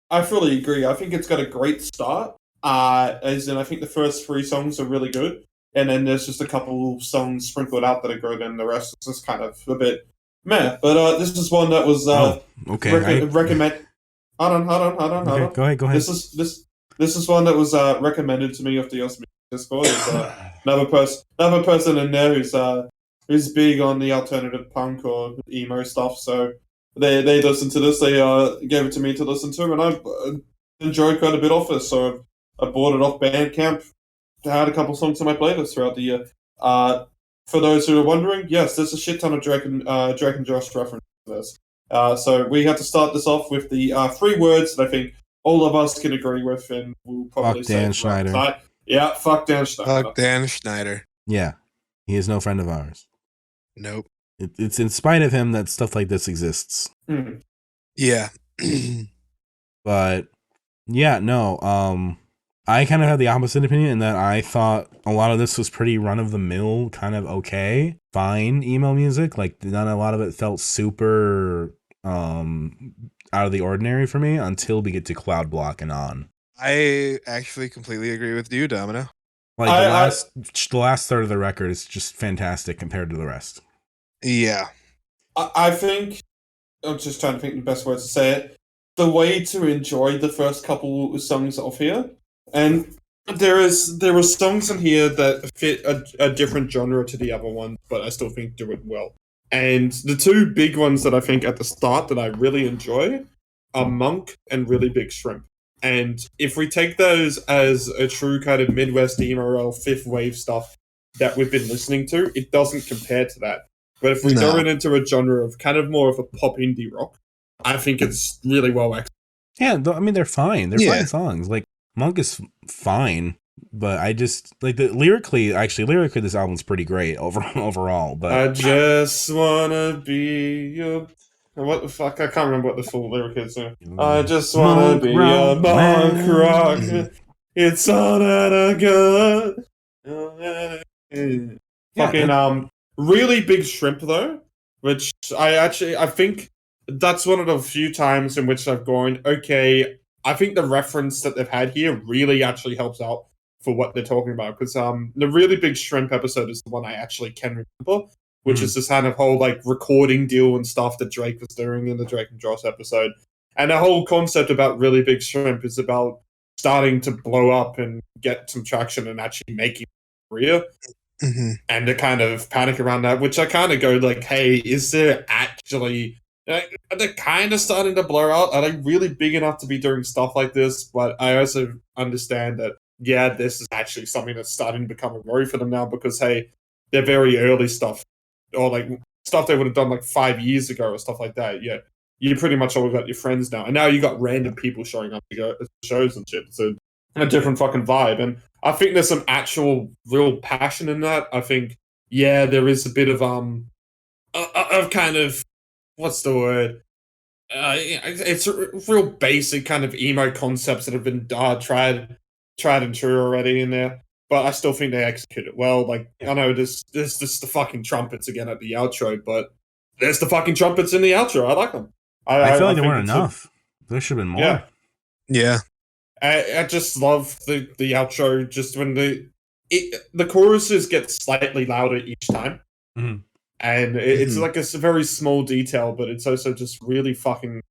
Speaker 2: I fully agree. I think it's got a great start. As in, I think the first 3 songs are really good, and then there's just a couple songs sprinkled out that are good, and the rest is just kind of a bit meh. But this is one that was recommend. Hold on.
Speaker 1: Go ahead.
Speaker 2: This is one that was recommended to me off the F.D.S Discord. Another person in there who's big on the alternative punk or emo stuff. So they listened to this. They gave it to me to listen to, and I enjoyed quite a bit of it. So I bought it off Bandcamp. I had a couple songs on my playlist throughout the year. For those who are wondering, yes, there's a shit ton of Drake and Josh references to this. So we have to start this off with the 3 words that I think all of us can agree with, and we'll probably
Speaker 1: say Dan Schneider.
Speaker 2: Tonight. Yeah, fuck Dan Schneider.
Speaker 3: Fuck Dan Schneider.
Speaker 1: Yeah, he is no friend of ours.
Speaker 3: Nope.
Speaker 1: It's in spite of him that stuff like this exists.
Speaker 2: Mm.
Speaker 3: Yeah.
Speaker 1: But yeah, no. I kind of had the opposite opinion in that I thought a lot of this was pretty run of the mill, kind of okay, fine emo music. Like not a lot of it felt super out of the ordinary for me until we get to Cloud Block and on.
Speaker 3: I actually completely agree with you, Domino.
Speaker 1: Like the last third of the record is just fantastic compared to the rest.
Speaker 3: Yeah.
Speaker 2: I think, I'm just trying to think the best words to say it, the way to enjoy the first couple songs off here, and there are songs in here that fit a different genre to the other ones, but I still think do it well. And the 2 big ones that I think at the start that I really enjoy are Monk and Really Big Shrimp. And if we take those as a true kind of Midwest emo or 5th wave stuff that we've been listening to, it doesn't compare to that. But if we throw it into a genre of kind of more of a pop indie rock, I think it's really well executed.
Speaker 1: Yeah, I mean, they're fine. They're fine songs. Like, Monk is fine, but I just, like, lyrically, this album's pretty great overall. But
Speaker 2: I just wanna be your... What the fuck? I can't remember what the full lyric is. I just wanna be a monk rock. It's all that I got. Fucking Really Big Shrimp though, which I think that's one of the few times in which I've gone, okay, I think the reference that they've had here really actually helps out for what they're talking about, because the Really Big Shrimp episode is the one I actually can remember, which is this kind of whole like recording deal and stuff that Drake was doing in the Drake and Josh episode. And the whole concept about Really Big Shrimp is about starting to blow up and get some traction and actually making a career.
Speaker 3: Mm-hmm.
Speaker 2: And the kind of panic around that, which I kind of go like, hey, is there actually... Are they kind of starting to blur out? Are they really big enough to be doing stuff like this? But I also understand that, yeah, this is actually something that's starting to become a worry for them now, because, hey, they're very early stuff, or like stuff they would have done like 5 years ago or stuff like that. Yeah, you pretty much all got your friends now, and now you got random people showing up to go to shows and shit. So a different fucking vibe, and I think there's some actual real passion in that. I think, yeah, there is a bit of kind of, what's the word? It's a real basic kind of emo concepts that have been tried and true already in there. But I still think they execute it well. Like, I know there's just the fucking trumpets again at the outro, but there's the fucking trumpets in the outro. I like them.
Speaker 1: I feel like there weren't enough. There should have been more.
Speaker 3: Yeah.
Speaker 2: I just love the outro. Just when the choruses get slightly louder each time.
Speaker 1: Mm-hmm.
Speaker 2: And it's like a very small detail, but it's also just really fucking...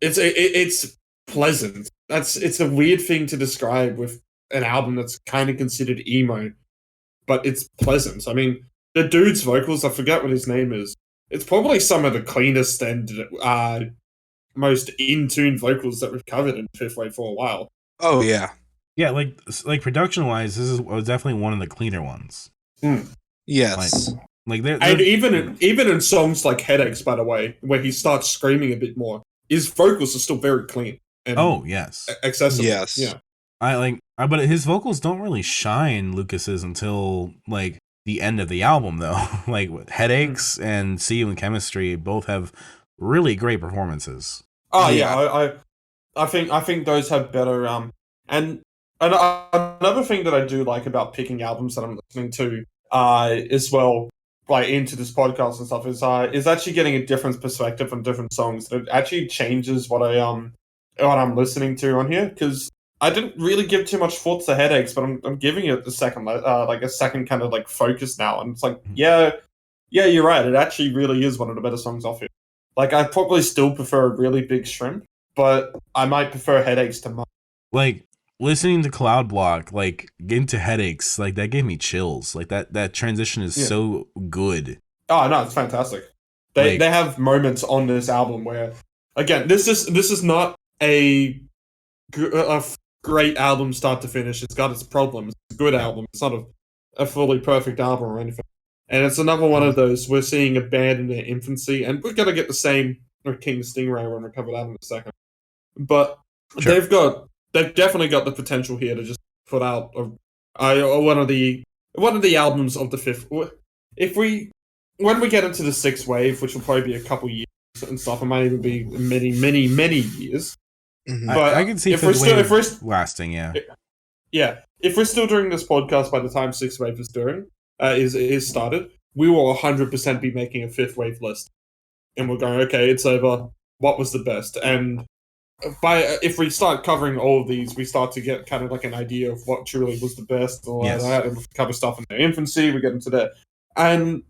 Speaker 2: It's pleasant. It's a weird thing to describe with an album that's kind of considered emo, but it's pleasant. I mean, the dude's vocals, I forget what his name is. It's probably some of the cleanest and most in-tune vocals that we've covered in Fifth Wave for a while.
Speaker 3: Oh, yeah.
Speaker 1: Yeah, like production-wise, this was definitely one of the cleaner ones.
Speaker 3: Yes.
Speaker 1: Like
Speaker 2: and even in songs like Headaches, by the way, where he starts screaming a bit more, his vocals are still very clean. And
Speaker 1: yes.
Speaker 2: accessible.
Speaker 3: Yes.
Speaker 2: Yeah.
Speaker 1: But his vocals don't really shine, Lucas's, until like the end of the album, though. Like Headaches and See You in Chemistry both have really great performances.
Speaker 2: Oh yeah, I think those have better and another thing that I do like about picking albums that I'm listening to as well, like into this podcast and stuff, is actually getting a different perspective on different songs. It actually changes what I'm listening to on here, because I didn't really give too much thought to Headaches, but I'm giving it a second kind of like focus now, and it's like yeah, you're right. It actually really is one of the better songs off here. Like I probably still prefer a really big shrimp, but I might prefer Headaches to mine.
Speaker 1: Like listening to Cloud Block, like into Headaches, like that gave me chills. Like that transition is so good.
Speaker 2: Oh no, it's fantastic. They have moments on this album where, again, this is not a great album start to finish. It's got its problems. It's a good album. It's not a fully perfect album or anything. And it's another one of those, we're seeing a band in their infancy, and we're going to get the same with King Stingray when we cover that in a second. But they've definitely got the potential here to just put out one of the albums of the fifth. When we get into the sixth wave, which will probably be a couple years and stuff, it might even be many years.
Speaker 1: Mm-hmm. But I can see if we're lasting, yeah.
Speaker 2: Yeah, if we're still doing this podcast by the time sixth wave is started, we will 100% be making a fifth wave list, and we're going, okay, it's over. What was the best? And if we start covering all of these, we start to get kind of like an idea of what truly was the best, and all that, and we cover stuff in their infancy. We get into that, and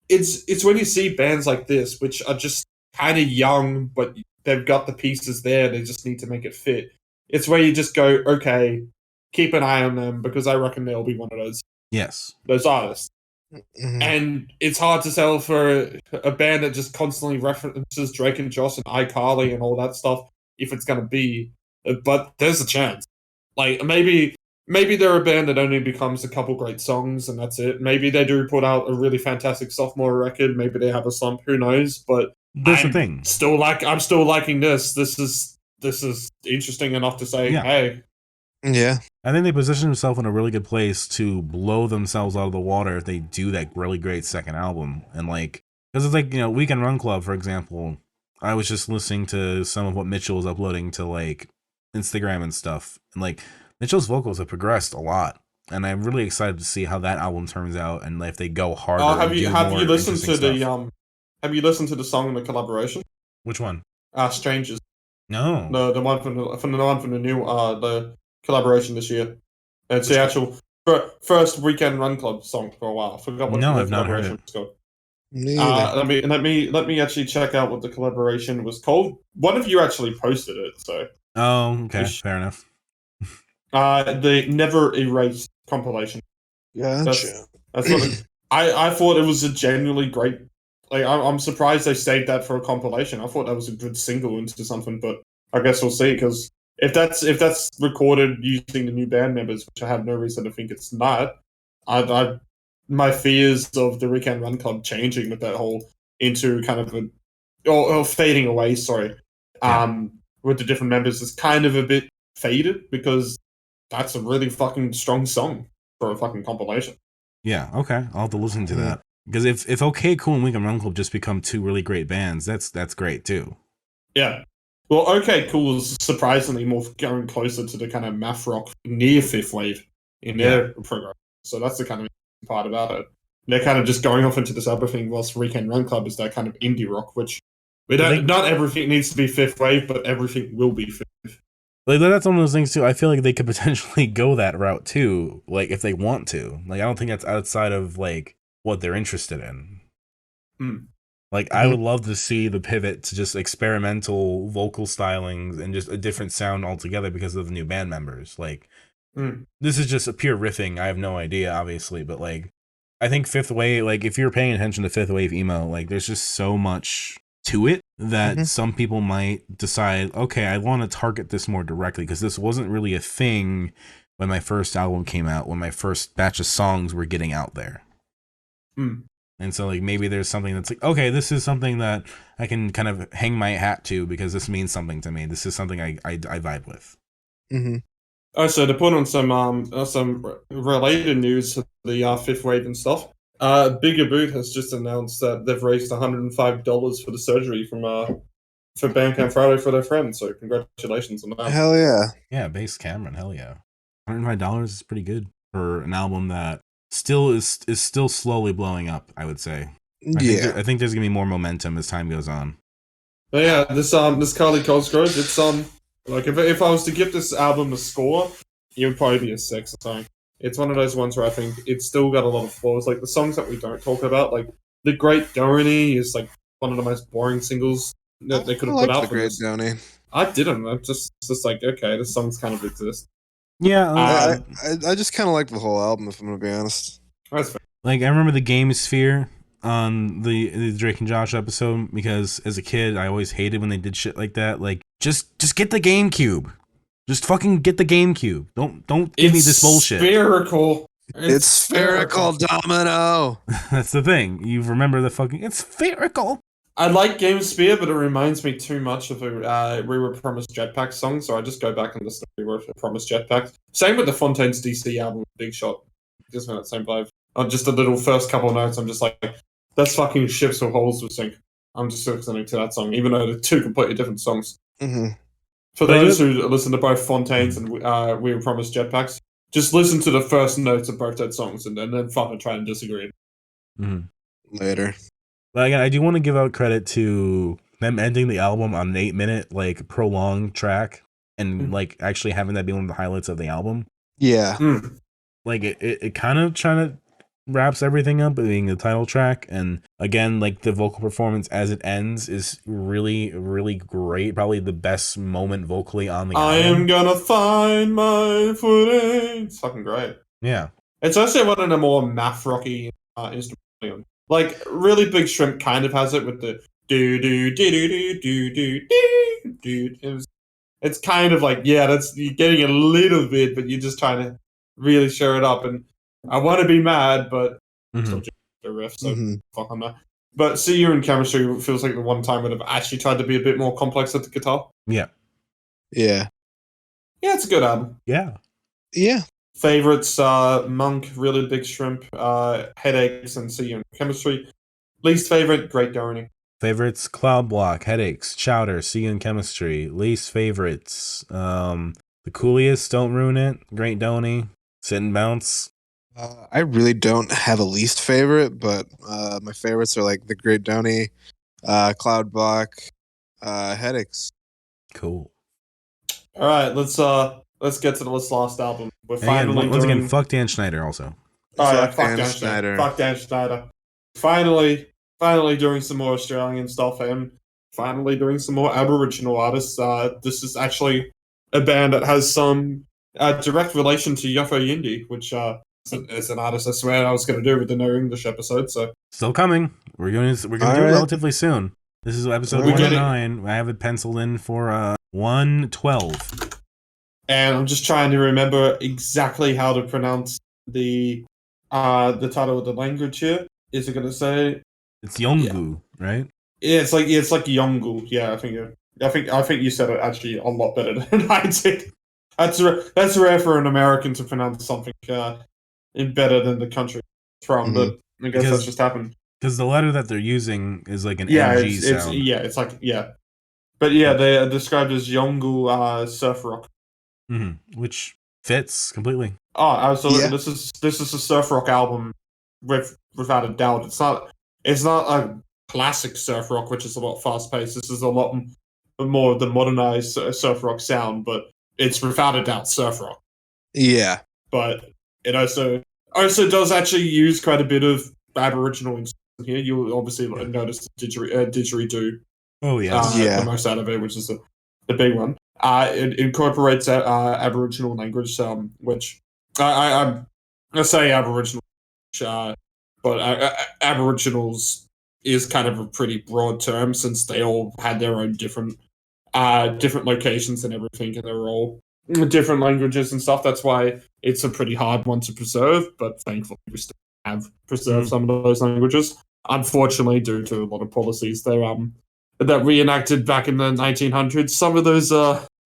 Speaker 2: it's when you see bands like this, which are just kind of young, but they've got the pieces there. They just need to make it fit. It's where you just go, okay, keep an eye on them, because I reckon they'll be one of those.
Speaker 1: Yes.
Speaker 2: Those artists. Mm-hmm. And it's hard to sell for a band that just constantly references Drake and Josh and iCarly and all that stuff, if it's going to be. But there's a chance. Like, maybe they're a band that only becomes a couple great songs and that's it. Maybe they do put out a really fantastic sophomore record. Maybe they have a slump. Who knows? But
Speaker 1: that's the thing.
Speaker 2: I'm still liking this. This is interesting enough to say, hey.
Speaker 3: Yeah.
Speaker 1: I think they position themselves in a really good place to blow themselves out of the water if they do that really great second album. And like, because it's like, Weekend Run Club, for example, I was just listening to some of what Mitchell was uploading to like Instagram and stuff. And like, Mitchell's vocals have progressed a lot. And I'm really excited to see how that album turns out and if they go harder.
Speaker 2: Have you listened to have you listened to the song in the collaboration?
Speaker 1: Which one?
Speaker 2: Strangers.
Speaker 1: No.
Speaker 2: The one from the new the collaboration this year. It's the actual first Weekend Run Club song for a while. I forgot what the collaboration was called. Let me actually check out what the collaboration was called. One of you actually posted it, so.
Speaker 1: Oh, okay, fair enough.
Speaker 2: The Never Erased compilation.
Speaker 3: Yeah,
Speaker 2: that's what I thought it was a genuinely great. Like, I'm surprised they saved that for a compilation. I thought that was a good single into something, but I guess we'll see, because if that's recorded using the new band members, which I have no reason to think it's not, my fears of the Weekend Run Club changing with that whole into kind of or fading away. Sorry, with the different members is kind of a bit faded, because that's a really fucking strong song for a fucking compilation.
Speaker 1: Yeah, okay, I'll have to listen to that, because if OK Cool and Weekend Run Club just become two really great bands, that's great too.
Speaker 2: Yeah. Well, OK Cool is surprisingly more going closer to the kind of math rock near fifth wave in their program. So that's the kind of part about it. They're kind of just going off into this other thing, whilst Weekend Run Club is that kind of indie rock, which not everything needs to be fifth wave, but everything will be fifth.
Speaker 1: Like, that's one of those things too. I feel like they could potentially go that route too, like if they want to. Like, I don't think that's outside of like what they're interested in. Like, I would love to see the pivot to just experimental vocal stylings and just a different sound altogether because of the new band members. Like, this is just a pure riffing. I have no idea, obviously, but like, I think fifth wave, like if you're paying attention to fifth wave emo, like there's just so much to it that some people might decide, okay, I want to target this more directly, because this wasn't really a thing when my first album came out, when my first batch of songs were getting out there. And And so like maybe there's something that's like, okay, this is something that I can kind of hang my hat to because this means something to me. This is something I vibe with.
Speaker 3: Mm-hmm.
Speaker 2: Oh, so to put on some related news to the fifth wave and stuff, Bigger Boot has just announced that they've raised $105 for the surgery from for Bandcamp Friday for their friends. So congratulations on that.
Speaker 3: Hell yeah.
Speaker 1: Yeah, Bass Cameron, hell yeah. $105 is pretty good for an album that still is still slowly blowing up, I would say. I think there's gonna be more momentum as time goes on.
Speaker 2: But yeah, this Carly Cosgrove, it's like if I was to give this album a score, it would probably be a 6 or something. It's one of those ones where I think it's still got a lot of flaws. Like the songs that we don't talk about, like The Great Donny is like one of the most boring singles that they could have put out.
Speaker 3: The Great Donny.
Speaker 2: I didn't. I'm just like, okay, this song's kind of exist.
Speaker 1: Yeah,
Speaker 3: I just kind of like the whole album, if I'm gonna be honest.
Speaker 2: That's fair.
Speaker 1: Like I remember the Game Sphere on the Drake and Josh episode because as a kid I always hated when they did shit like that. Like just get the GameCube. Just fucking get the GameCube. Don't give me this bullshit.
Speaker 2: Spherical.
Speaker 3: It's spherical, Domino.
Speaker 1: That's the thing. You remember the fucking. It's spherical.
Speaker 2: I like Game Sphere, but it reminds me too much of a We Were Promised Jetpack song, so I just go back and listen to We Were Promised Jetpack. Same with the Fontaines DC album, Big Shot. Just that same vibe. Just a little first couple of notes, I'm just like, that's fucking Ships with Holes with Sync. I'm just listening to that song, even though they're two completely different songs.
Speaker 3: Mm-hmm.
Speaker 2: For those who listen to both Fontaines and We Were Promised Jetpacks, just listen to the first notes of both those songs and then fucking try and disagree.
Speaker 1: Mm-hmm.
Speaker 3: Later.
Speaker 1: But again, I do want to give out credit to them ending the album on an 8-minute like prolonged track and like actually having that be one of the highlights of the album.
Speaker 3: Yeah.
Speaker 1: Like it kind of trying to wraps everything up being the title track, and again like the vocal performance as it ends is really really great, probably the best moment vocally on the album.
Speaker 2: I am gonna find my footing. It's fucking great.
Speaker 1: Yeah, it's
Speaker 2: also one of the more math rocky instrumental. Like Really Big Shrimp kind of has it with the do do do do do do do do. It's kind of like, yeah, that's you're getting a little bit, but you're just trying to really show it up. And I want to be mad, but still just a riff, so fuck on that. But See You in Chemistry feels like the one time when I've actually tried to be a bit more complex with the guitar.
Speaker 1: Yeah.
Speaker 2: Yeah, it's a good album.
Speaker 1: Yeah.
Speaker 2: Favorites, Monk, Really Big Shrimp, Headaches, and See You in Chemistry. Least favorite, Great Donny.
Speaker 1: Favorites, Cloud Block, Headaches, Chowder, See You in Chemistry. Least favorites, The Coolest, Don't Ruin It, Great Donny, Sit and Bounce.
Speaker 3: I really don't have a least favorite, but my favorites are like The Great Donny, Cloud Block, Headaches.
Speaker 1: Cool.
Speaker 2: All right, let's get to this last album. We're finally
Speaker 1: once again, fuck Dan Schneider also.
Speaker 2: Oh yeah, fuck Dan Schneider. Fuck Dan Schneider. Finally doing some more Australian stuff and finally doing some more Aboriginal artists. This is actually a band that has some direct relation to Yofo Yindi, which is an artist I swear I was going to do with the No English episode. So
Speaker 1: still coming. We're going to do it relatively soon. This is episode 109. I have it penciled in for 112. And
Speaker 2: I'm just trying to remember exactly how to pronounce the title of the language here. Is it going to say?
Speaker 1: It's Yongu, right?
Speaker 2: Yeah, it's like Yongu. Yeah, I think you said it actually a lot better than I did. That's rare for an American to pronounce something in better than the country from, but I guess that's just happened.
Speaker 1: Because the letter that they're using is like an NG sound.
Speaker 2: It's like, But yeah, they are described as Yongu surf rock.
Speaker 1: Which fits completely.
Speaker 2: Oh, absolutely. Yeah. This is a surf rock album without a doubt. It's not a classic surf rock, which is a lot fast paced. This is a lot more of the modernized surf rock sound, but it's without a doubt surf rock.
Speaker 3: Yeah.
Speaker 2: But it also does actually use quite a bit of Aboriginal instruments here. You'll obviously notice the didgeridoo.
Speaker 1: Oh yeah,
Speaker 2: the most out of it, which is the big one. It incorporates Aboriginal language, which I say Aboriginal, but Aboriginals is kind of a pretty broad term since they all had their own different locations and everything, and they were all different languages and stuff. That's why it's a pretty hard one to preserve, but thankfully we still have preserved some of those languages. unfortunately, due to a lot of policies that reenacted back in the 1900s,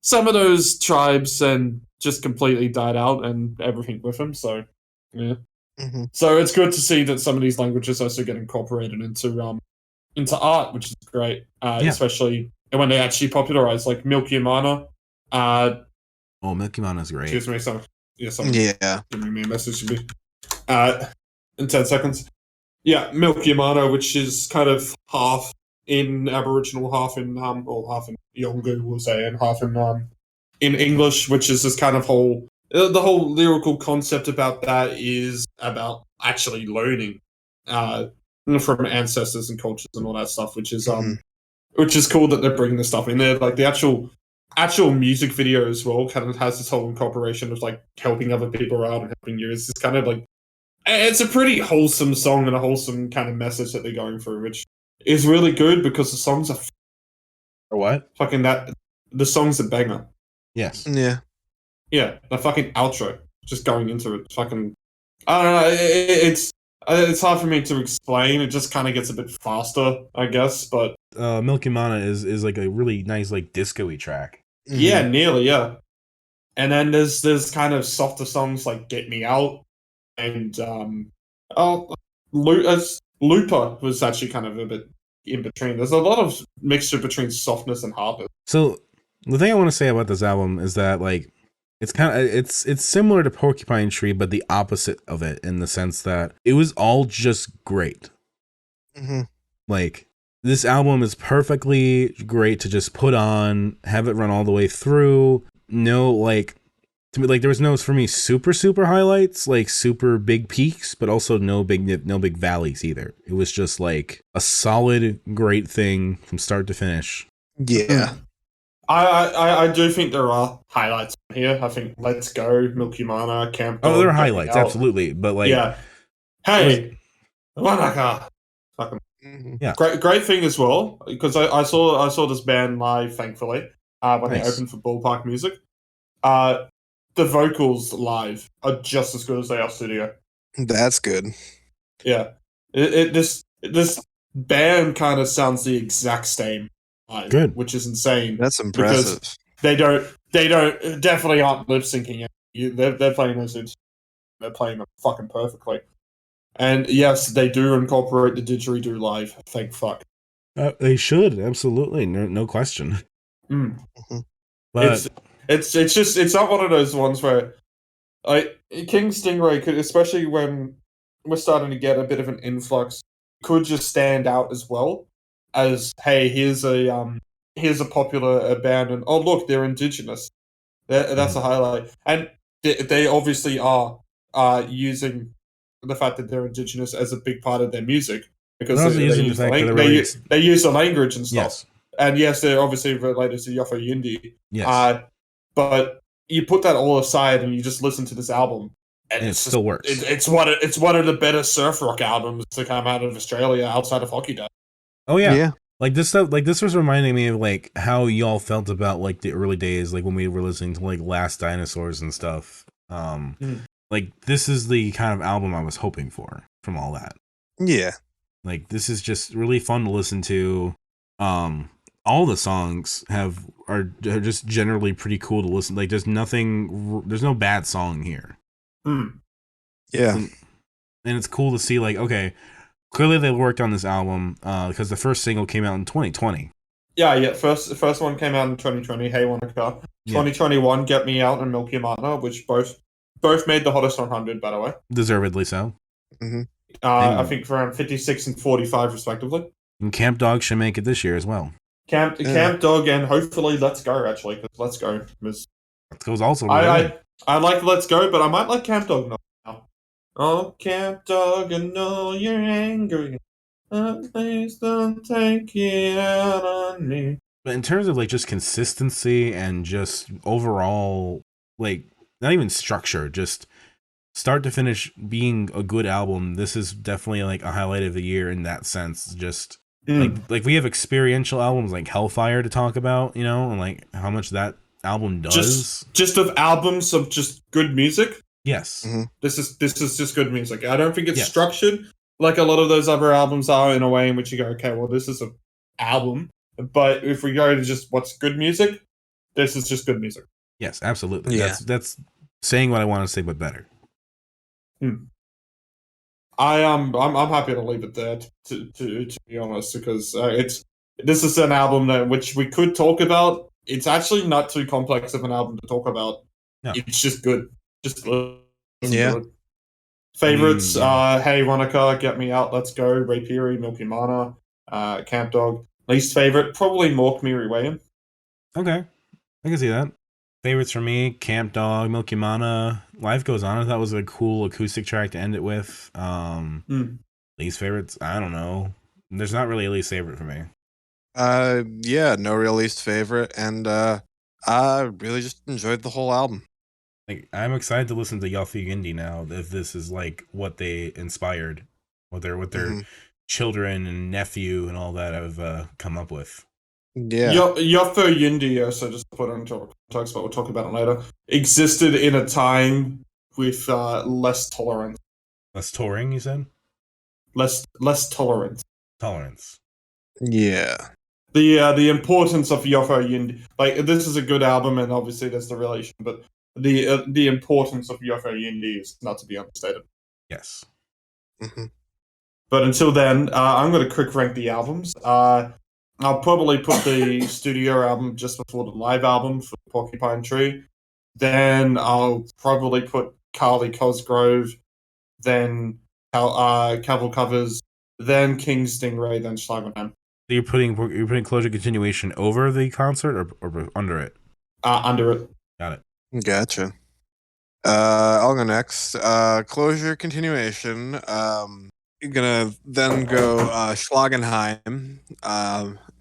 Speaker 2: some of those tribes and just completely died out and everything with them. So, yeah.
Speaker 3: Mm-hmm.
Speaker 2: So it's good to see that some of these languages also get incorporated into art, which is great. Especially when they actually popularize, like Milky Mana.
Speaker 1: Milky Mana is great.
Speaker 2: Excuse me, someone giving me a message to me. In 10 seconds. Yeah, Milky Mana, which is kind of half in Aboriginal, half in half in Yolngu, we'll say, and half in English, which is this kind of the whole lyrical concept about that is about actually learning from ancestors and cultures and all that stuff, which is cool that they're bringing this stuff in there. Like the actual music video as well kind of has this whole incorporation of like helping other people out and helping you. It's just kind of like, it's a pretty wholesome song and a wholesome kind of message that they're going through, which is really good because the songs are fucking the song's a banger.
Speaker 1: Yes.
Speaker 3: Yeah.
Speaker 2: Yeah, the fucking outro, just going into it, fucking, I don't know, it's hard for me to explain. It just kind of gets a bit faster, I guess, but
Speaker 1: Milky Mana is like a really nice, like, disco-y track.
Speaker 3: Mm-hmm.
Speaker 2: Yeah, nearly, yeah. And then there's kind of softer songs like Get Me Out, and Looper was actually kind of a bit in between. There's a lot of mixture between softness and hardness.
Speaker 1: So the thing I want to say about this album is that, like, it's kind of it's similar to Porcupine Tree, but the opposite of it, in the sense that it was all just great.
Speaker 3: Mm-hmm.
Speaker 1: Like, this album is perfectly great to just put on, have it run all the way through. No, like, to me, like, there was no, for me, super highlights, like super big peaks, but also no big valleys either. It was just like a solid, great thing from start to finish.
Speaker 3: Yeah.
Speaker 2: I do think there are highlights here. I think Let's Go, Milky Mana, Camp Dog.
Speaker 1: Oh, there are highlights, absolutely. But like,
Speaker 2: yeah. Hey, Wanaka. Fucking
Speaker 1: yeah.
Speaker 2: Great thing as well, because I saw this band live, thankfully, when
Speaker 1: Nice.
Speaker 2: they opened for Ballpark Music. The vocals live are just as good as they are studio.
Speaker 3: That's good.
Speaker 2: Yeah. This band kind of sounds the exact same live,
Speaker 1: Good.
Speaker 2: which is insane.
Speaker 3: That's impressive.
Speaker 2: They definitely aren't lip syncing it. They're playing those instruments. They're playing them fucking perfectly. And yes, they do incorporate the didgeridoo live. Thank fuck.
Speaker 1: They should, absolutely, no question.
Speaker 2: Mm.
Speaker 1: But
Speaker 2: it's not one of those ones where King Stingray could, especially when we're starting to get a bit of an influx, could just stand out as well as, hey, here's a popular band, and oh look, they're indigenous. That's a highlight, and they obviously are using the fact that they're indigenous as a big part of their music, because they use the language and stuff.
Speaker 1: Yes.
Speaker 2: And yes, they're obviously related to Yofo Yindi.
Speaker 1: Yes.
Speaker 2: But you put that all aside and you just listen to this album, and
Speaker 1: it still works.
Speaker 2: It's one of the better surf rock albums to come out of Australia outside of Hockey Day.
Speaker 1: Oh yeah. Like this stuff, like this was reminding me of like how y'all felt about like the early days, like when we were listening to like Last Dinosaurs and stuff. Like this is the kind of album I was hoping for from all that.
Speaker 3: Yeah.
Speaker 1: Like this is just really fun to listen to. All the songs are just generally pretty cool to listen. Like there's no bad song here.
Speaker 3: Yeah.
Speaker 1: And it's cool to see, like, okay, clearly they worked on this album because the first single came out in 2020.
Speaker 2: Yeah. First one came out in 2020. Hey, Wanaka. 2021, Get Me Out and Milky Mana, which both made the hottest 100, by the way.
Speaker 1: Deservedly so.
Speaker 3: Mm-hmm.
Speaker 2: I think for around 56 and 45 respectively.
Speaker 1: And Camp Dog should make it this year as well.
Speaker 2: Camp Dog and hopefully Let's Go, actually, because Let's Go was...
Speaker 1: Let's Go's also really good.
Speaker 2: I like Let's Go, but I might like Camp Dog now. Oh, Camp Dog, I know you're angry. Please don't take it out on me.
Speaker 1: But in terms of like just consistency and just overall, like, not even structure, just start to finish being a good album, this is definitely like a highlight of the year in that sense. Just like we have experiential albums like Hellfire to talk about, you know, and like how much that album does.
Speaker 2: Just of albums of just good music.
Speaker 1: Yes.
Speaker 2: This is just good music. I don't think it's structured. like a lot of those other albums are, in a way in which you go, okay, well, this is an album. But if we go to just what's good music, this is just good music.
Speaker 1: Yes, absolutely.
Speaker 3: Yeah.
Speaker 1: That's saying what I want to say, but better.
Speaker 2: I'm happy to leave it there, to be honest, because this is an album that which we could talk about. It's actually not too complex of an album to talk about. No. It's just good. Just listen to it. Favorites, Hey Ronica, Get Me Out, Let's Go, Rapiri, Milky Mana, Camp Dog. Least favorite, probably Mork Miri Wayne.
Speaker 1: Okay, I can see that. Favorites for me, Camp Dog, Milky Mana, Life Goes On. I thought was a cool acoustic track to end it with. Least favorites, I don't know. There's not really a least favorite for me.
Speaker 3: Yeah, no real least favorite, and I really just enjoyed the whole album.
Speaker 1: Like, I'm excited to listen to Yalfi Yindi now, if this is like what they inspired, what their children and nephew and all that have come up with.
Speaker 3: Yeah.
Speaker 2: Yalfi Yindi, so just to put into context, but we'll talk about it later, existed in a time with less tolerance.
Speaker 1: Less touring, you said?
Speaker 2: Less tolerance.
Speaker 1: Tolerance.
Speaker 3: Yeah.
Speaker 2: The importance of Yalfi Yindi, like, this is a good album, and obviously there's the relation, but the importance of Yalfi Yindi is not to be understated.
Speaker 1: Yes.
Speaker 2: But until then, I'm going to quick rank the albums. I'll probably put the studio album just before the live album for Porcupine Tree. Then I'll probably put Carly Cosgrove, then Cavalcovers, then King Stingray, then Schlagenheim.
Speaker 1: So you're putting Closure Continuation over the concert or under it?
Speaker 2: Under it.
Speaker 1: Got it.
Speaker 3: Gotcha. I'll go next. Closure Continuation. Gonna then go Schlagenheim,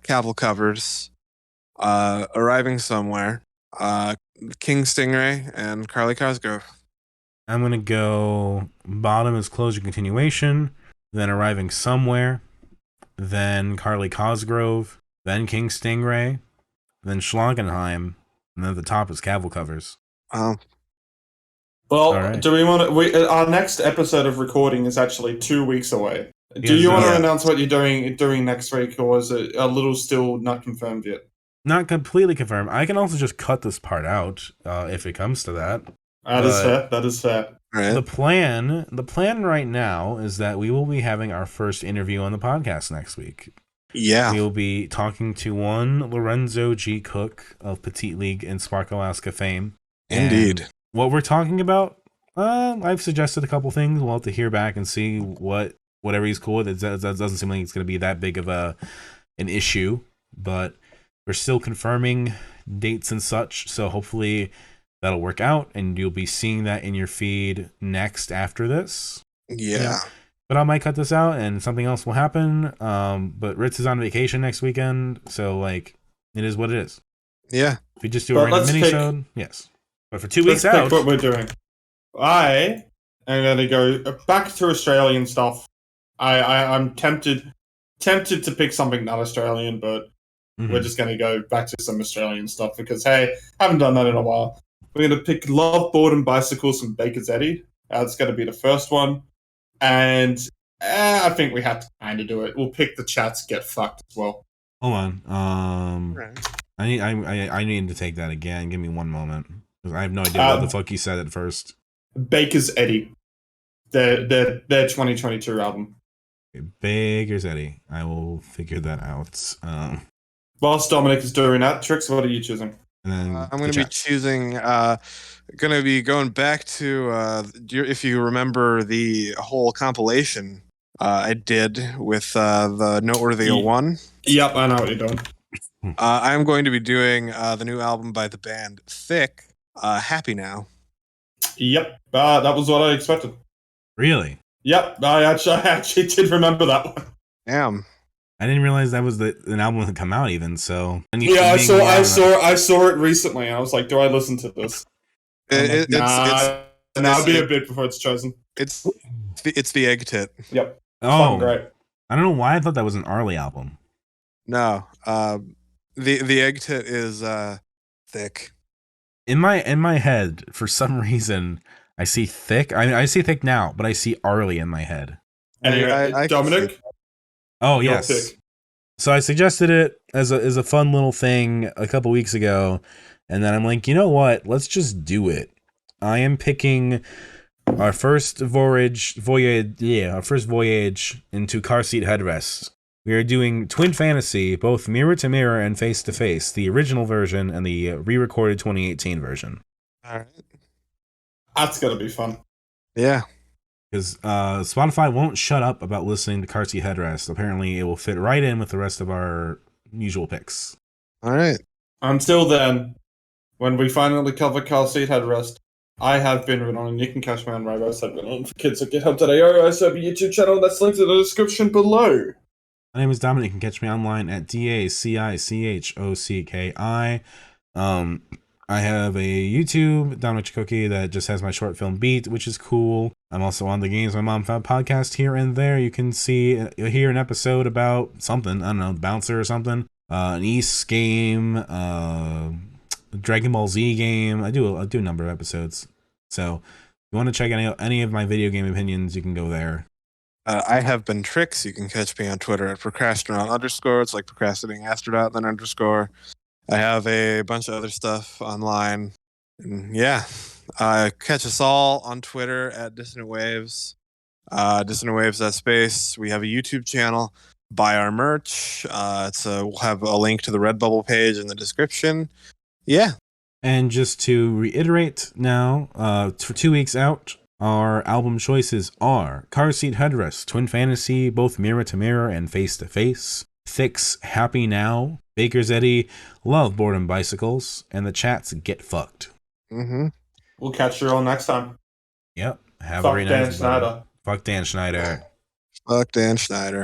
Speaker 3: Cavalcovers, Arriving Somewhere, King Stingray, and Carly Cosgrove.
Speaker 1: I'm gonna go bottom is Closure Continuation, then Arriving Somewhere, then Carly Cosgrove, then King Stingray, then Schlagenheim, and then the top is Cavalcovers.
Speaker 2: Well,
Speaker 1: right.
Speaker 2: Do we want to? Our next episode of recording is actually 2 weeks away. Do you want to announce what you're doing next week, or is it a little still not confirmed yet?
Speaker 1: Not completely confirmed. I can also just cut this part out if it comes to that.
Speaker 2: That is fair.
Speaker 3: Right.
Speaker 1: The plan right now is that we will be having our first interview on the podcast next week.
Speaker 3: Yeah.
Speaker 1: We will be talking to one Lorenzo G. Cook of Petite League and Spark Alaska fame.
Speaker 3: Indeed.
Speaker 1: And what we're talking about, I've suggested a couple things. We'll have to hear back and see whatever he's cool with. It doesn't seem like it's going to be that big of an issue, but we're still confirming dates and such. So hopefully that'll work out, and you'll be seeing that in your feed next after this.
Speaker 3: Yeah.
Speaker 1: But I might cut this out, and something else will happen. But Ritz is on vacation next weekend, so like it is what it is.
Speaker 3: Yeah.
Speaker 1: If we just do a random minisode, yes. But for 2 weeks
Speaker 2: let's
Speaker 1: out,
Speaker 2: pick what we're doing. I am going to go back to Australian stuff. I'm tempted to pick something not Australian, but we're just going to go back to some Australian stuff because, hey, haven't done that in a while. We're going to pick Love, Board and Bicycles from Baker's Eddy. That's going to be the first one. And I think we have to kind of do it. We'll pick the Chats Get Fucked as well.
Speaker 1: Hold on.
Speaker 3: Right.
Speaker 1: I need to take that again. Give me one moment. I have no idea what the fuck you said at first.
Speaker 2: Baker's Eddy. Their 2022 album.
Speaker 1: Okay, Baker's Eddy. I will figure that out.
Speaker 2: Whilst Dominic is doing that, Trix, what are you choosing?
Speaker 1: And then
Speaker 3: I'm going to be choosing, going to be going back to, if you remember the whole compilation I did with the Noteworthy 01.
Speaker 2: Yep, I know what you're doing.
Speaker 3: I'm going to be doing the new album by the band Thick, Happy Now.
Speaker 2: Yep, that was what I expected.
Speaker 1: Really?
Speaker 2: Yep, I actually did remember that one.
Speaker 3: Damn.
Speaker 1: I didn't realize that was an album that had come out even. So
Speaker 2: I saw it recently. I was like, do I listen to this? It'd be a bit before it's chosen.
Speaker 3: It's the Egg Tit.
Speaker 2: Yep.
Speaker 1: Oh,
Speaker 2: great.
Speaker 1: I don't know why I thought that was an Arlie album.
Speaker 3: No, the Egg Tit is Thick.
Speaker 1: In my head, for some reason, I see Thick. I see Thick now, but I see Arlie in my head.
Speaker 2: Anyway,
Speaker 3: I
Speaker 2: Dominic,
Speaker 1: Oh
Speaker 2: your
Speaker 1: yes.
Speaker 2: pick.
Speaker 1: So I suggested it as a fun little thing a couple weeks ago, and then I'm like, you know what? Let's just do it. I am picking our first voyage into car seat headrests. We are doing Twin Fantasy, both mirror to mirror and face to face, the original version and the re-recorded 2018 version.
Speaker 3: All right.
Speaker 2: That's gonna be fun.
Speaker 3: Yeah.
Speaker 1: Because Spotify won't shut up about listening to car seat headrest. Apparently, it will fit right in with the rest of our usual picks.
Speaker 3: All right.
Speaker 2: Until then, when we finally cover car seat headrest, I have been Ron, and you can catch me on Rivos. I've been on for kids at GitHub.io. I serve a YouTube channel that's linked in the description below.
Speaker 1: My name is Dominic. You can catch me online at DACICHOCKI. I have a YouTube, Dominic Chikoki, that just has my short film Beat, which is cool. I'm also on the Games My Mom Found podcast here and there. You can hear an episode about something, I don't know, Bouncer or something. An East game, Dragon Ball Z game. I do a number of episodes. So if you want to check any of my video game opinions, you can go there.
Speaker 3: I have been Trix. You can catch me on Twitter at procrastinaut_. It's like procrastinating astronaut then _. I have a bunch of other stuff online. And yeah. Catch us all on Twitter at Dissonant Waves. Dissonant Waves @space. We have a YouTube channel. Buy our merch. We'll have a link to the Redbubble page in the description. Yeah.
Speaker 1: And just to reiterate now, for 2 weeks out, our album choices are Car Seat Headrest, Twin Fantasy, both mirror to mirror and face to face, Thick's Happy Now, Baker's Eddie, Love Boredom Bicycles, and the Chat's Get Fucked.
Speaker 3: Mm-hmm.
Speaker 2: We'll catch you all next time.
Speaker 1: Yep. Have
Speaker 2: Fuck
Speaker 1: a great
Speaker 2: Dan
Speaker 1: night.
Speaker 2: Schneider.
Speaker 1: Fuck Dan Schneider.
Speaker 3: Fuck Dan Schneider.